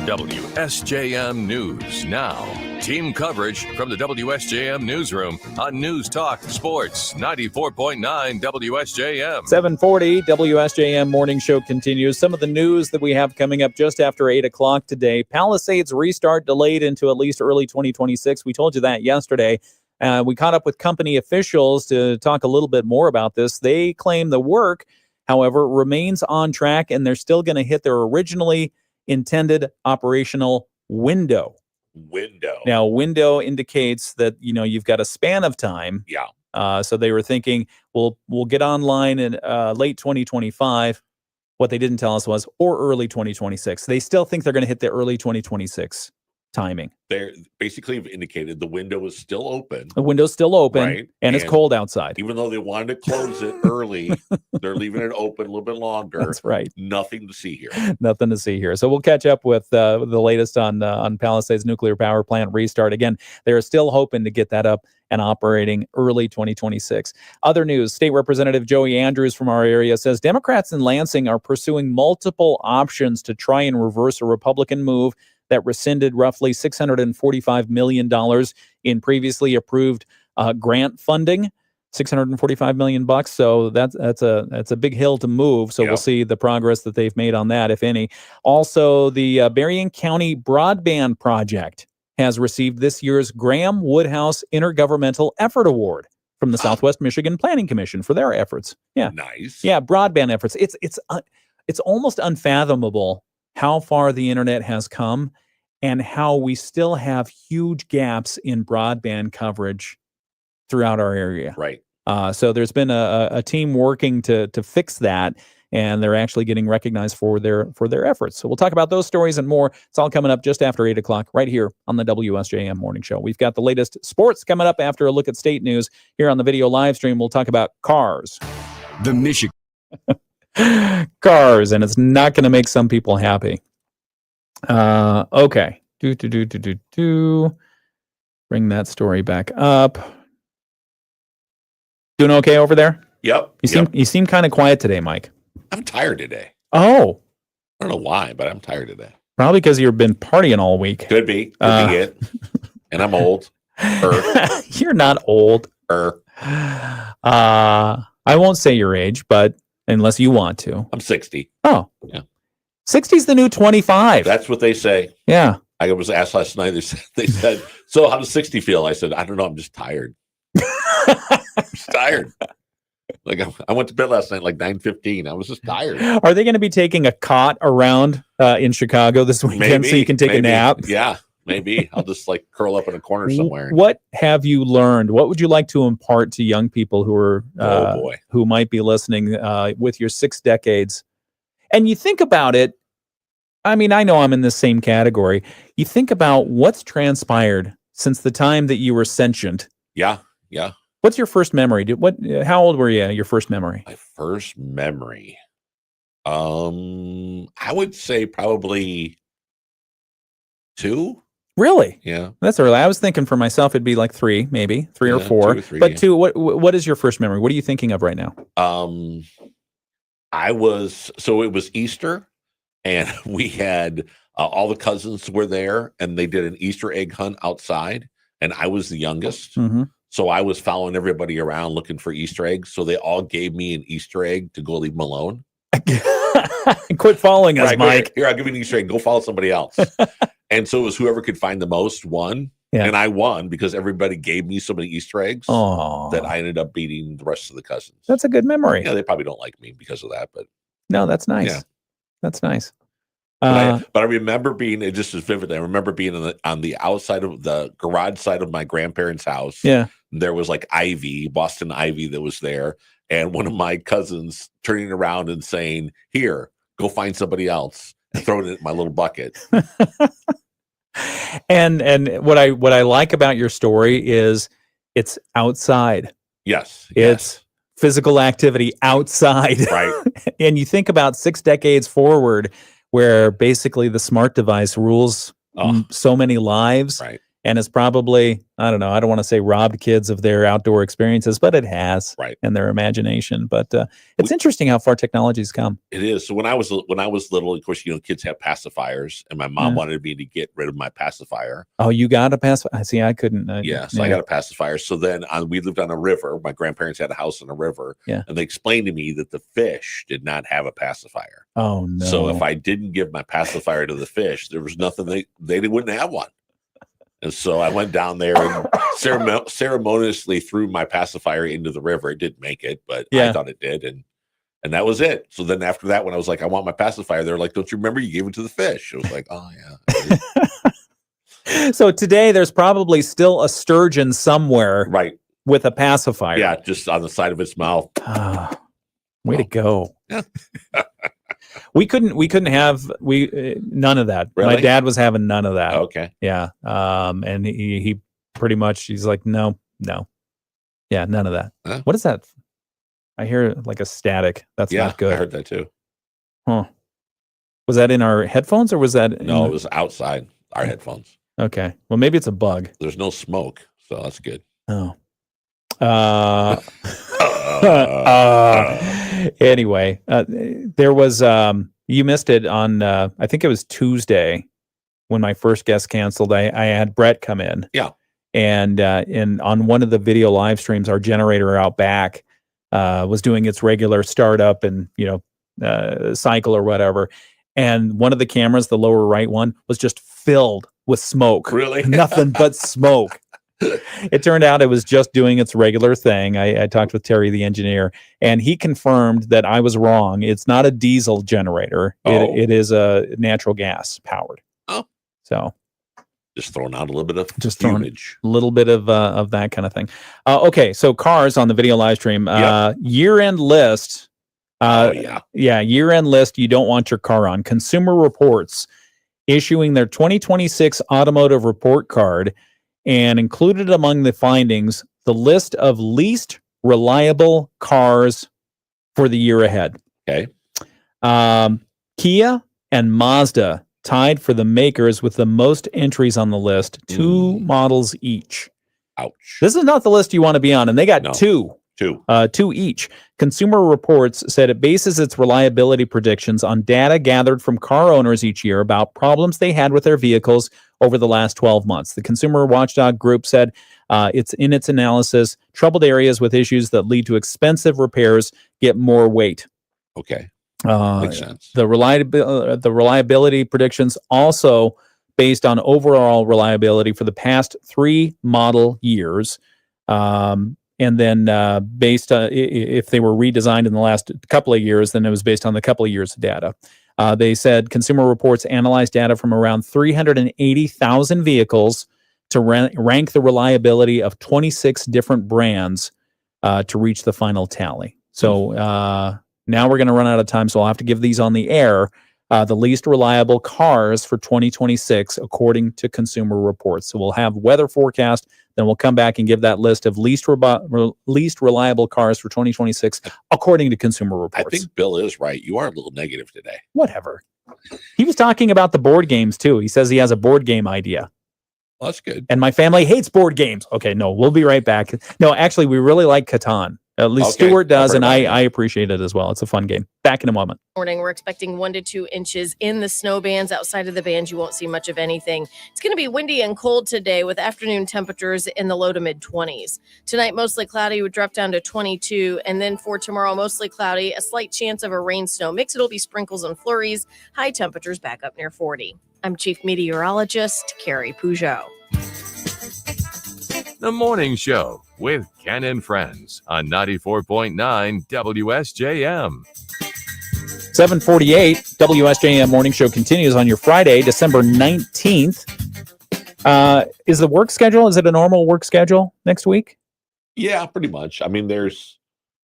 WSJM News Now. Team coverage from the WSJM Newsroom on News Talk Sports 94.9 WSJM. 7:40 WSJM Morning Show continues. Some of the news that we have coming up just after 8 o'clock today. Palisades restart delayed into at least early 2026. We told you that yesterday. We caught up with company officials to talk a little bit more about this. They claim the work however, remains on track, and they're still going to hit their originally intended operational window. Now, window indicates that you've got a span of time. Yeah. So they were thinking we'll get online in late 2025. What they didn't tell us was or early 2026. They still think they're going to hit the early 2026 timing. They're basically indicated the window is still open. The window's still open, Right. and it's cold outside. Even though they wanted to close it early, they're leaving it open a little bit longer. That's right. Nothing to see here. Nothing to see here. So we'll catch up with the latest on Palisades nuclear power plant restart. Again, they're still hoping to get that up and operating early 2026. Other news, State Representative Joey Andrews from our area says Democrats in Lansing are pursuing multiple options to try and reverse a Republican move that rescinded roughly $645 million in previously approved grant funding. $645 million bucks. So that's a big hill to move. So we'll see the progress that they've made on that, if any. Also, the Berrien County Broadband Project has received this year's Graham Woodhouse Intergovernmental Effort Award from the Southwest Michigan Planning Commission for their efforts. Yeah, nice. Yeah, broadband efforts. It's almost unfathomable how far the internet has come and how we still have huge gaps in broadband coverage throughout our area. Right. So there's been a team working to fix that, and they're actually getting recognized for their efforts. So we'll talk about those stories and more. It's all coming up just after 8 o'clock right here on the WSJM Morning Show. We've got the latest sports coming up after a look at state news here on the video live stream. We'll talk about cars. The Michigan. Cars, and it's not going to make some people happy. Okay. Bring that story back up. Doing okay over there? Yep. You seem kind of quiet today, Mike. I'm tired today. Oh. I don't know why, but I'm tired today. Probably because you've been partying all week. Could be it. And I'm old. You're not old. I won't say your age, but unless you want to. I'm 60. Oh. Yeah. 60's the new 25. That's what they say. Yeah. I was asked last night. They said, so how does 60 feel? I said, I don't know. I'm just tired. I'm just tired. Like I went to bed last night like 9:15. I was just tired. Are they going to be taking a cot around in Chicago this weekend so you can take a nap? Yeah, maybe. I'll just like curl up in a corner somewhere. What have you learned? What would you like to impart to young people who are who might be listening with your 6 decades? And you think about it. I mean, I know I'm in the same category. You think about what's transpired since the time that you were sentient. Yeah. What's your first memory? How old were you? Your first memory? My first memory. I would say probably 2. Really? Yeah. That's early. I was thinking for myself it'd be like 3, maybe 3 or 4. 2 or 3, but 2. What is your first memory? What are you thinking of right now? It was Easter, and we had all the cousins were there, and they did an Easter egg hunt outside, and I was the youngest. Mm-hmm. So I was following everybody around looking for Easter eggs. So they all gave me an Easter egg to go leave them alone. Quit following us, Mike. Here, I'll give you an Easter egg. Go follow somebody else. And so it was whoever could find the most won. Yeah. And I won because everybody gave me so many Easter eggs that I ended up beating the rest of the cousins. That's a good memory. Yeah, they probably don't like me because of that, but no, that's nice. Yeah. That's nice. But I remember being, it just as vividly, I remember being on the outside of the garage side of my grandparents' house. Yeah. There was like Boston ivy that was there. And one of my cousins turning around and saying, here, go find somebody else, and throwing it in my little bucket. And what I like about your story is it's outside. Yes. It's physical activity outside. Right. And you think about 6 decades forward where basically the smart device rules so many lives. Right. And it's probably, I don't know, I don't want to say robbed kids of their outdoor experiences, but it has, and their imagination. But it's interesting how far technology's come. It is. So when I was little, of course, kids have pacifiers, and my mom wanted me to get rid of my pacifier. Oh, you got a pacifier? See, I couldn't. I got a pacifier. So then we lived on a river. My grandparents had a house on a river, and they explained to me that the fish did not have a pacifier. Oh no! So if I didn't give my pacifier to the fish, there was nothing they wouldn't have one. And so I went down there and ceremoniously threw my pacifier into the river. It didn't make it, but I thought it did. And And that was it. So then after that, when I was like, I want my pacifier, they're like, don't you remember you gave it to the fish? I was like, oh, yeah. So today there's probably still a sturgeon somewhere Right. with a pacifier. Yeah, just on the side of its mouth. Way to go. Yeah. We couldn't have none of that. Really? My dad was having none of that. Okay. Yeah. And he pretty much, he's like, no. Yeah, none of that. Huh? What is that? I hear like a static. That's Yeah, not good. I heard that too. Huh. Was that in our headphones or was that? No, it was outside our headphones. Okay. Well, maybe it's a bug. There's no smoke, so that's good. Oh. Anyway, there was you missed it on I think it was Tuesday when my first guest canceled. I had Brett come in. Yeah. And on one of the video live streams, our generator out back was doing its regular startup and cycle or whatever. And one of the cameras, the lower right one, was just filled with smoke. Really? Nothing but smoke. It turned out it was just doing its regular thing. I talked with Terry, the engineer, and he confirmed that I was wrong. It's not a diesel generator. Oh. It is a natural gas powered. Oh. So just throwing out a little bit of just throwing fumage. a little bit of that kind of thing. Okay, so cars on the video live stream. Yep. Year-end list. Yeah, year-end list you don't want your car on. Consumer Reports issuing their 2026 automotive report card, and included among the findings the list of least reliable cars for the year ahead. Okay. Kia and Mazda tied for the makers with the most entries on the list, 2 models each. Ouch. This is not the list you want to be on, and they got two each. Consumer Reports said it bases its reliability predictions on data gathered from car owners each year about problems they had with their vehicles over the last 12 months. The Consumer Watchdog Group said it's in its analysis, troubled areas with issues that lead to expensive repairs get more weight. Okay. Makes sense. The reliability predictions also based on overall reliability for the past 3 model years. And then based on if they were redesigned in the last couple of years, then it was based on the couple of years of data. They said Consumer Reports analyzed data from around 380,000 vehicles to rank the reliability of 26 different brands to reach the final tally. So now we're going to run out of time, so I'll have to give these on the air. The least reliable cars for 2026, according to Consumer Reports. So we'll have weather forecast, then we'll come back and give that list of least reliable cars for 2026, according to Consumer Reports. I think Bill is right. You are a little negative today. Whatever. He was talking about the board games, too. He says he has a board game idea. Well, that's good. And my family hates board games. Okay, no, we'll be right back. No, actually, we really like Catan. At least Okay. Stuart does, and I've heard I appreciate it as well. It's a fun game. Back in a moment. Morning, we're expecting 1 to 2 inches in the snow bands. Outside of the bands, you won't see much of anything. It's going to be windy and cold today with afternoon temperatures in the low to mid 20s. Tonight, mostly cloudy, would drop down to 22. And then for tomorrow, mostly cloudy, a slight chance of a rain snow mix. It'll be sprinkles and flurries. High temperatures back up near 40. I'm Chief Meteorologist Carrie Peugeot. The Morning Show with Ken and Friends on 94.9 WSJM. 7:48, WSJM Morning Show continues on your Friday, December 19th. Is the work schedule, is it a normal work schedule next week? Yeah, pretty much. I mean, there's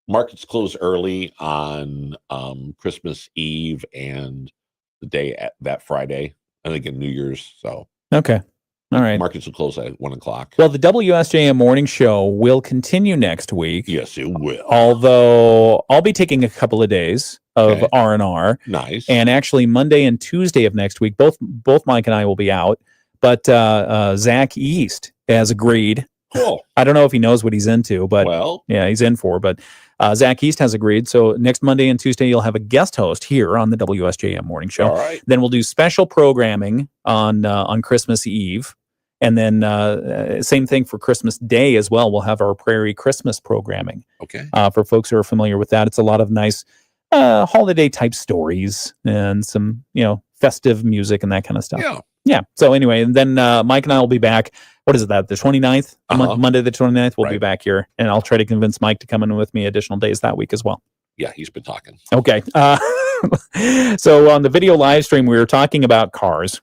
markets close early on Christmas Eve and the day at that Friday. I think in New Year's. So Okay. All right. markets will close at 1 o'clock. Well, the WSJM Morning Show will continue next week. Yes, it will. Although I'll be taking a couple of days of Okay. R&R. Nice. And actually Monday and Tuesday of next week, both Mike and I will be out. But Zach East has agreed. Cool. I don't know if he knows what he's into, but Well, yeah, he's in for. But Zach East has agreed. So next Monday and Tuesday, you'll have a guest host here on the WSJM Morning Show. all right. Then we'll do special programming on Christmas Eve. And then same thing for Christmas Day as well. We'll have our Prairie Christmas programming. Okay. For folks who are familiar with that, it's a lot of nice holiday type stories and some, festive music and that kind of stuff. Yeah. Yeah. So anyway, and then Mike and I will be back. What is it, the 29th? Uh-huh. Monday the 29th, we'll be Right. back here. And I'll try to convince Mike to come in with me additional days that week as well. Yeah, he's been talking. Okay. So on the video live stream, we were talking about cars.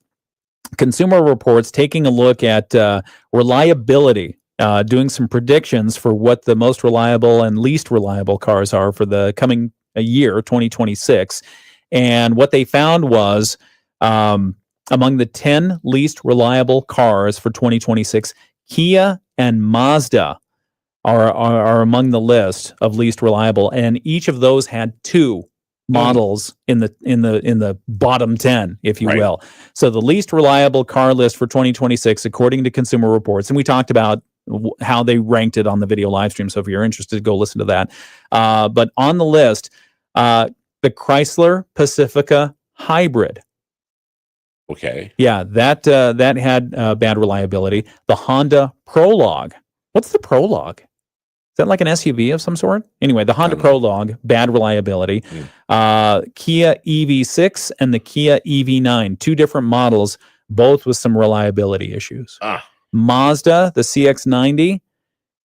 Consumer Reports taking a look at reliability, doing some predictions for what the most reliable and least reliable cars are for the coming year, 2026. And what they found was among the 10 least reliable cars for 2026, Kia and Mazda are among the list of least reliable, and each of those had two models in the bottom 10, if you will. So the least reliable car list for 2026, according to Consumer Reports, and we talked about how they ranked it on the video live stream. So if you're interested, go listen to that. But on the list, the Chrysler Pacifica Hybrid. Okay. Yeah, that had bad reliability. The Honda Prologue. What's the Prologue? Is that like an SUV of some sort? Anyway, the Honda Prologue, bad reliability. Kia EV6 and the Kia EV9, two different models, both with some reliability issues. Mazda, the CX-90,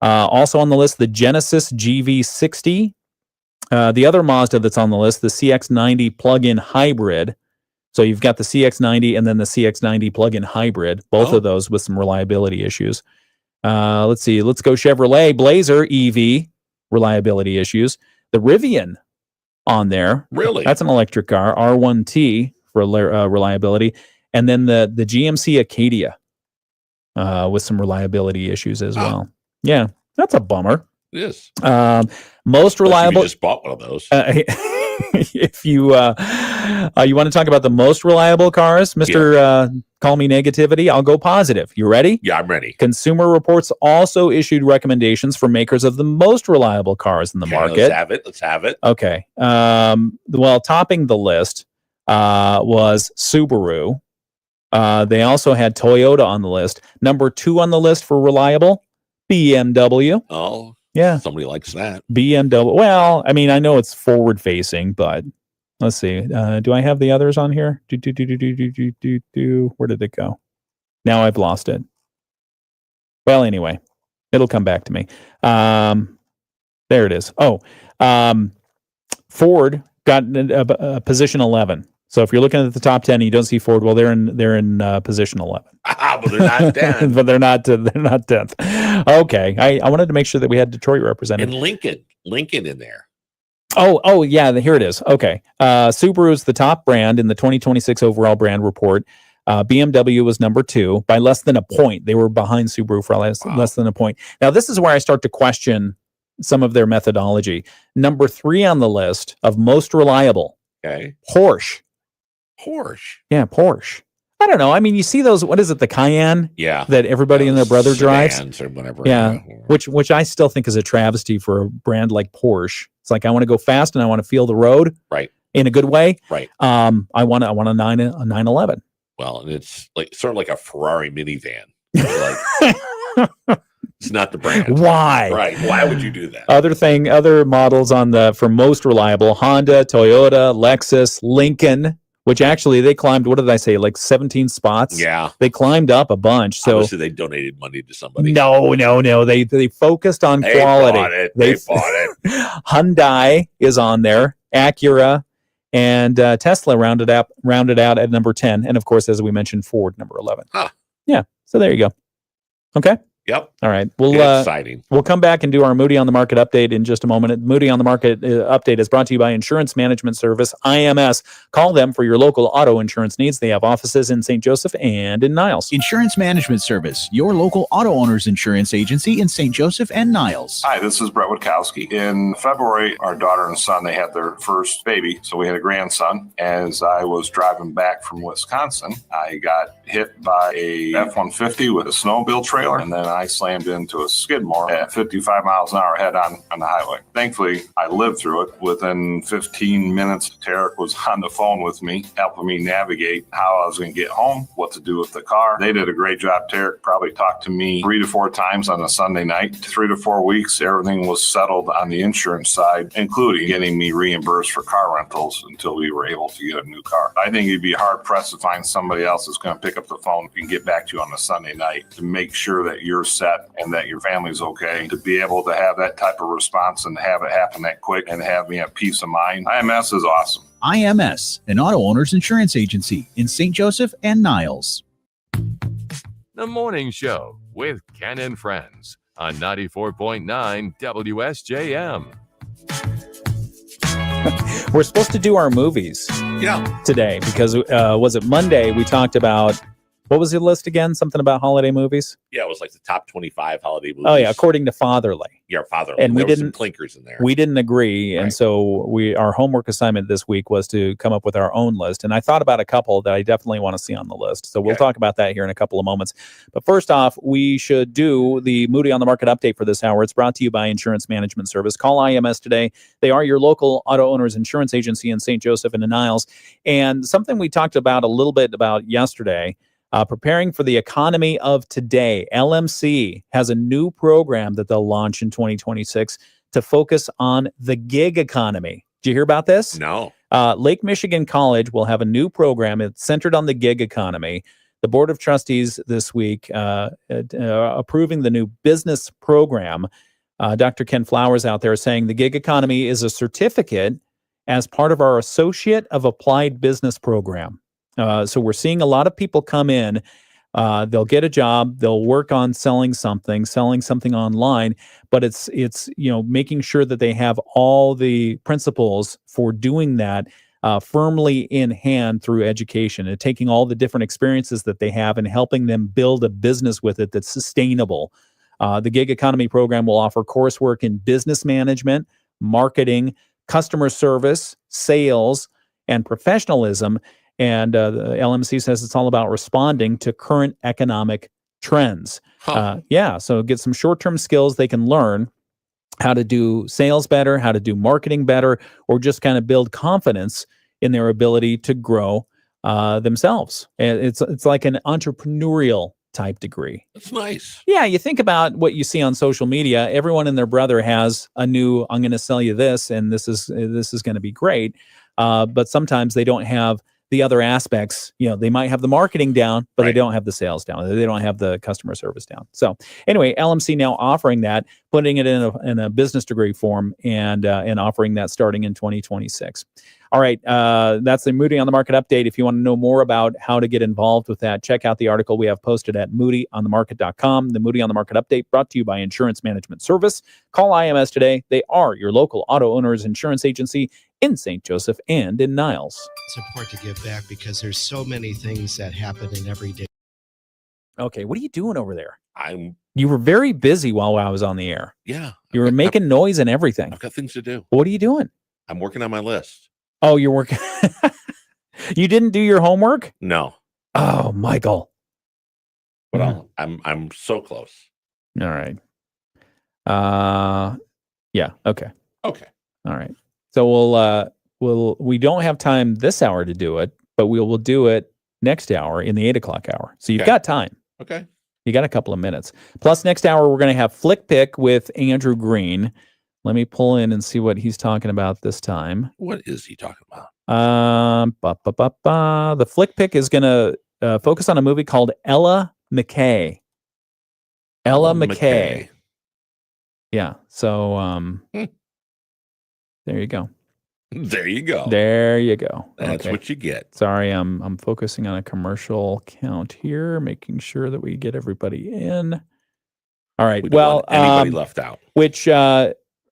also on the list, the Genesis GV60. The other Mazda that's on the list, the CX-90 plug-in hybrid. So you've got the CX-90 and then the CX-90 plug-in hybrid, both of those with some reliability issues. Let's see. Let's go Chevrolet Blazer EV, reliability issues. The Rivian on there. Really? That's an electric car. R1T for reliability. And then the GMC Acadia with some reliability issues as well. Yeah, that's a bummer. It is. Most reliable. You just bought one of those. If you you want to talk about the most reliable cars, Mr. Call me negativity, I'll go positive. You ready? Yeah, I'm ready. Consumer Reports also issued recommendations for makers of the most reliable cars in the market. Let's have it. Okay. Well, topping the list was Subaru. They also had Toyota on the list. Number 2 on the list for reliable, BMW. Oh, yeah. Somebody likes that. BMW. Well, I mean, I know it's forward facing, but let's see. Do I have the others on here? Where did it go? Now I've lost it. Well, anyway, it'll come back to me. There it is. Ford got position 11. So if you're looking at the top 10 and you don't see Ford, well, they're in position 11. But they're not 10. But they're not 10th. Okay. I wanted to make sure that we had Detroit represented. And Lincoln in there. Oh, yeah. Here it is. Okay. Subaru is the top brand in the 2026 overall brand report. BMW was number 2 by less than a point. They were behind Subaru for less than a point. Now, this is where I start to question some of their methodology. Number 3 on the list of most reliable. Okay. Porsche. Yeah, Porsche. I don't know. I mean, you see those, what is it, the Cayenne? Yeah. That everybody and their brother drives? Or whatever. Yeah. Which I still think is a travesty for a brand like Porsche. It's like, I want to go fast and I want to feel the road. Right. In a good way. Right. I want a 911. Well, and it's like sort of like a Ferrari minivan. It's not the brand. Why? Right. Why would you do that? Other models for most reliable, Honda, Toyota, Lexus, Lincoln, which actually they climbed, what did I say, like 17 spots? Yeah. They climbed up a bunch. So obviously they donated money to somebody. No. They focused on quality. They bought it. Hyundai is on there, Acura, and Tesla rounded out at number 10. And of course, as we mentioned, Ford, number 11. Huh. Yeah. So there you go. Okay. Yep. All right. Exciting. We'll come back and do our Moody on the Market update in just a moment. Moody on the Market update is brought to you by Insurance Management Service, IMS. Call them for your local auto insurance needs. They have offices in St. Joseph and in Niles. Insurance Management Service, your local auto owners insurance agency in St. Joseph and Niles. Hi, this is Brett Witkowski. In February, our daughter and son, they had their first baby, so we had a grandson. As I was driving back from Wisconsin, I got hit by a F-150 with a snowmobile trailer, and then I slammed into a Skidmore at 55 miles an hour head on the highway. Thankfully, I lived through it. Within 15 minutes, Tarek was on the phone with me, helping me navigate how I was going to get home, what to do with the car. They did a great job. Tarek probably talked to me 3 to 4 times on a Sunday night. 3 to 4 weeks, everything was settled on the insurance side, including getting me reimbursed for car rentals until we were able to get a new car. I think you'd be hard-pressed to find somebody else that's going to pick pick up the phone and get back to you on a Sunday night to make sure that you're set and that your family's okay. To be able to have that type of response and have it happen that quick and have me at peace of mind, IMS is awesome. IMS, an auto owner's insurance agency in St. Joseph and Niles. The Morning Show with Ken and Friends on 94.9 WSJM. We're supposed to do our movies today because was it Monday we talked about, what was the list again? Something about holiday movies? Yeah, it was like the top 25 holiday movies. Oh yeah, according to Fatherly. Yeah, Fatherly. And there we were some didn't clinkers in there. We didn't agree, and Right. so our homework assignment this week was to come up with our own list. And I thought about a couple that I definitely want to see on the list. So we'll talk about that here in a couple of moments. But first off, we should do the Moody on the Market update for this hour. It's brought to you by Insurance Management Service. Call IMS today. They are your local auto owners insurance agency in St. Joseph and the Niles. And something we talked about a little bit about yesterday. Preparing for the economy of today. LMC has a new program that they'll launch in 2026 to focus on the gig economy. Did you hear about this? No. Lake Michigan College will have a new program. It's centered on the gig economy. The Board of Trustees this week approving the new business program. Dr. Ken Flowers out there saying the gig economy is a certificate as part of our Associate of Applied Business program. So we're seeing a lot of people come in, they'll get a job, they'll work on selling something online, but it's making sure that they have all the principles for doing that firmly in hand through education and taking all the different experiences that they have and helping them build a business with it that's sustainable. The Gig Economy program will offer coursework in business management, marketing, customer service, sales, and professionalism. And the LMC says it's all about responding to current economic trends. So get some short-term skills they can learn how to do sales better, how to do marketing better, or just kind of build confidence in their ability to grow themselves. And it's like an entrepreneurial type degree. That's nice. Yeah, you think about what you see on social media. Everyone and their brother has a new, I'm going to sell you this, and this is going to be great. But sometimes they don't have the other aspects. They might have the marketing down, but they don't have the sales down. They don't have the customer service down. So anyway, LMC now offering that, putting it in a business degree form and offering that starting in 2026. All right. That's the Moody on the Market update. If you want to know more about how to get involved with that, check out the article we have posted at moodyonthemarket.com. The Moody on the Market update brought to you by Insurance Management Service. Call IMS today. They are your local auto owners insurance agency in St. Joseph and in Niles. It's important to give back because there's so many things that happen in every day. Okay, what are you doing over there? You were very busy while I was on the air. Yeah. You were making noise and everything. I've got things to do. What are you doing? I'm working on my list. Oh, you're working. You didn't do your homework? No. Oh, Michael. But I'm so close. All right. Yeah. Okay. Okay. All right. So we don't have time this hour to do it, but we will do it next hour in the 8:00 hour. So you've got time. Okay. You got a couple of minutes. Plus, next hour we're going to have Flick Pick with Andrew Green. Let me pull in and see what he's talking about this time. What is he talking about? The Flick Pick is going to focus on a movie called Ella McKay. Ella McKay. Yeah. So there you go. There you go. There you go. That's what you get. Sorry, I'm focusing on a commercial count here, making sure that we get everybody in. All right. We don't want anybody left out. Which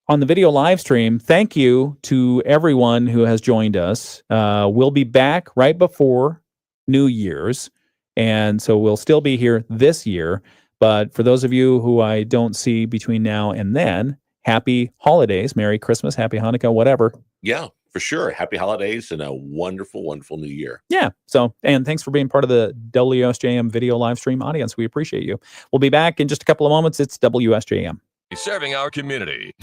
on the video live stream, thank you to everyone who has joined us. We'll be back right before New Year's, and so we'll still be here this year. But for those of you who I don't see between now and then, happy holidays, Merry Christmas, Happy Hanukkah, whatever. Yeah, for sure. Happy holidays and a wonderful, wonderful new year. Yeah. So, and thanks for being part of the WSJM video live stream audience. We appreciate you. We'll be back in just a couple of moments. It's WSJM. Serving our community.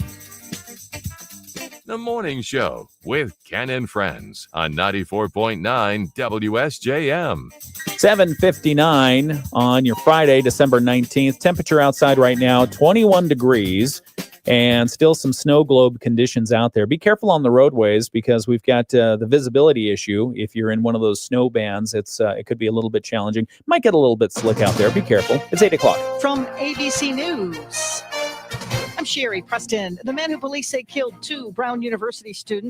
The Morning Show with Ken and Friends on 94.9 WSJM. 7:59 on your Friday, December 19th. Temperature outside right now, 21 degrees. and still some snow globe conditions out there. Be careful on the roadways because we've got the visibility issue. If you're in one of those snow bands, it could be a little bit challenging. Might get a little bit slick out there. Be careful. It's 8 o'clock. From ABC News, I'm Sherry Preston. The man who police say killed 2 Brown University students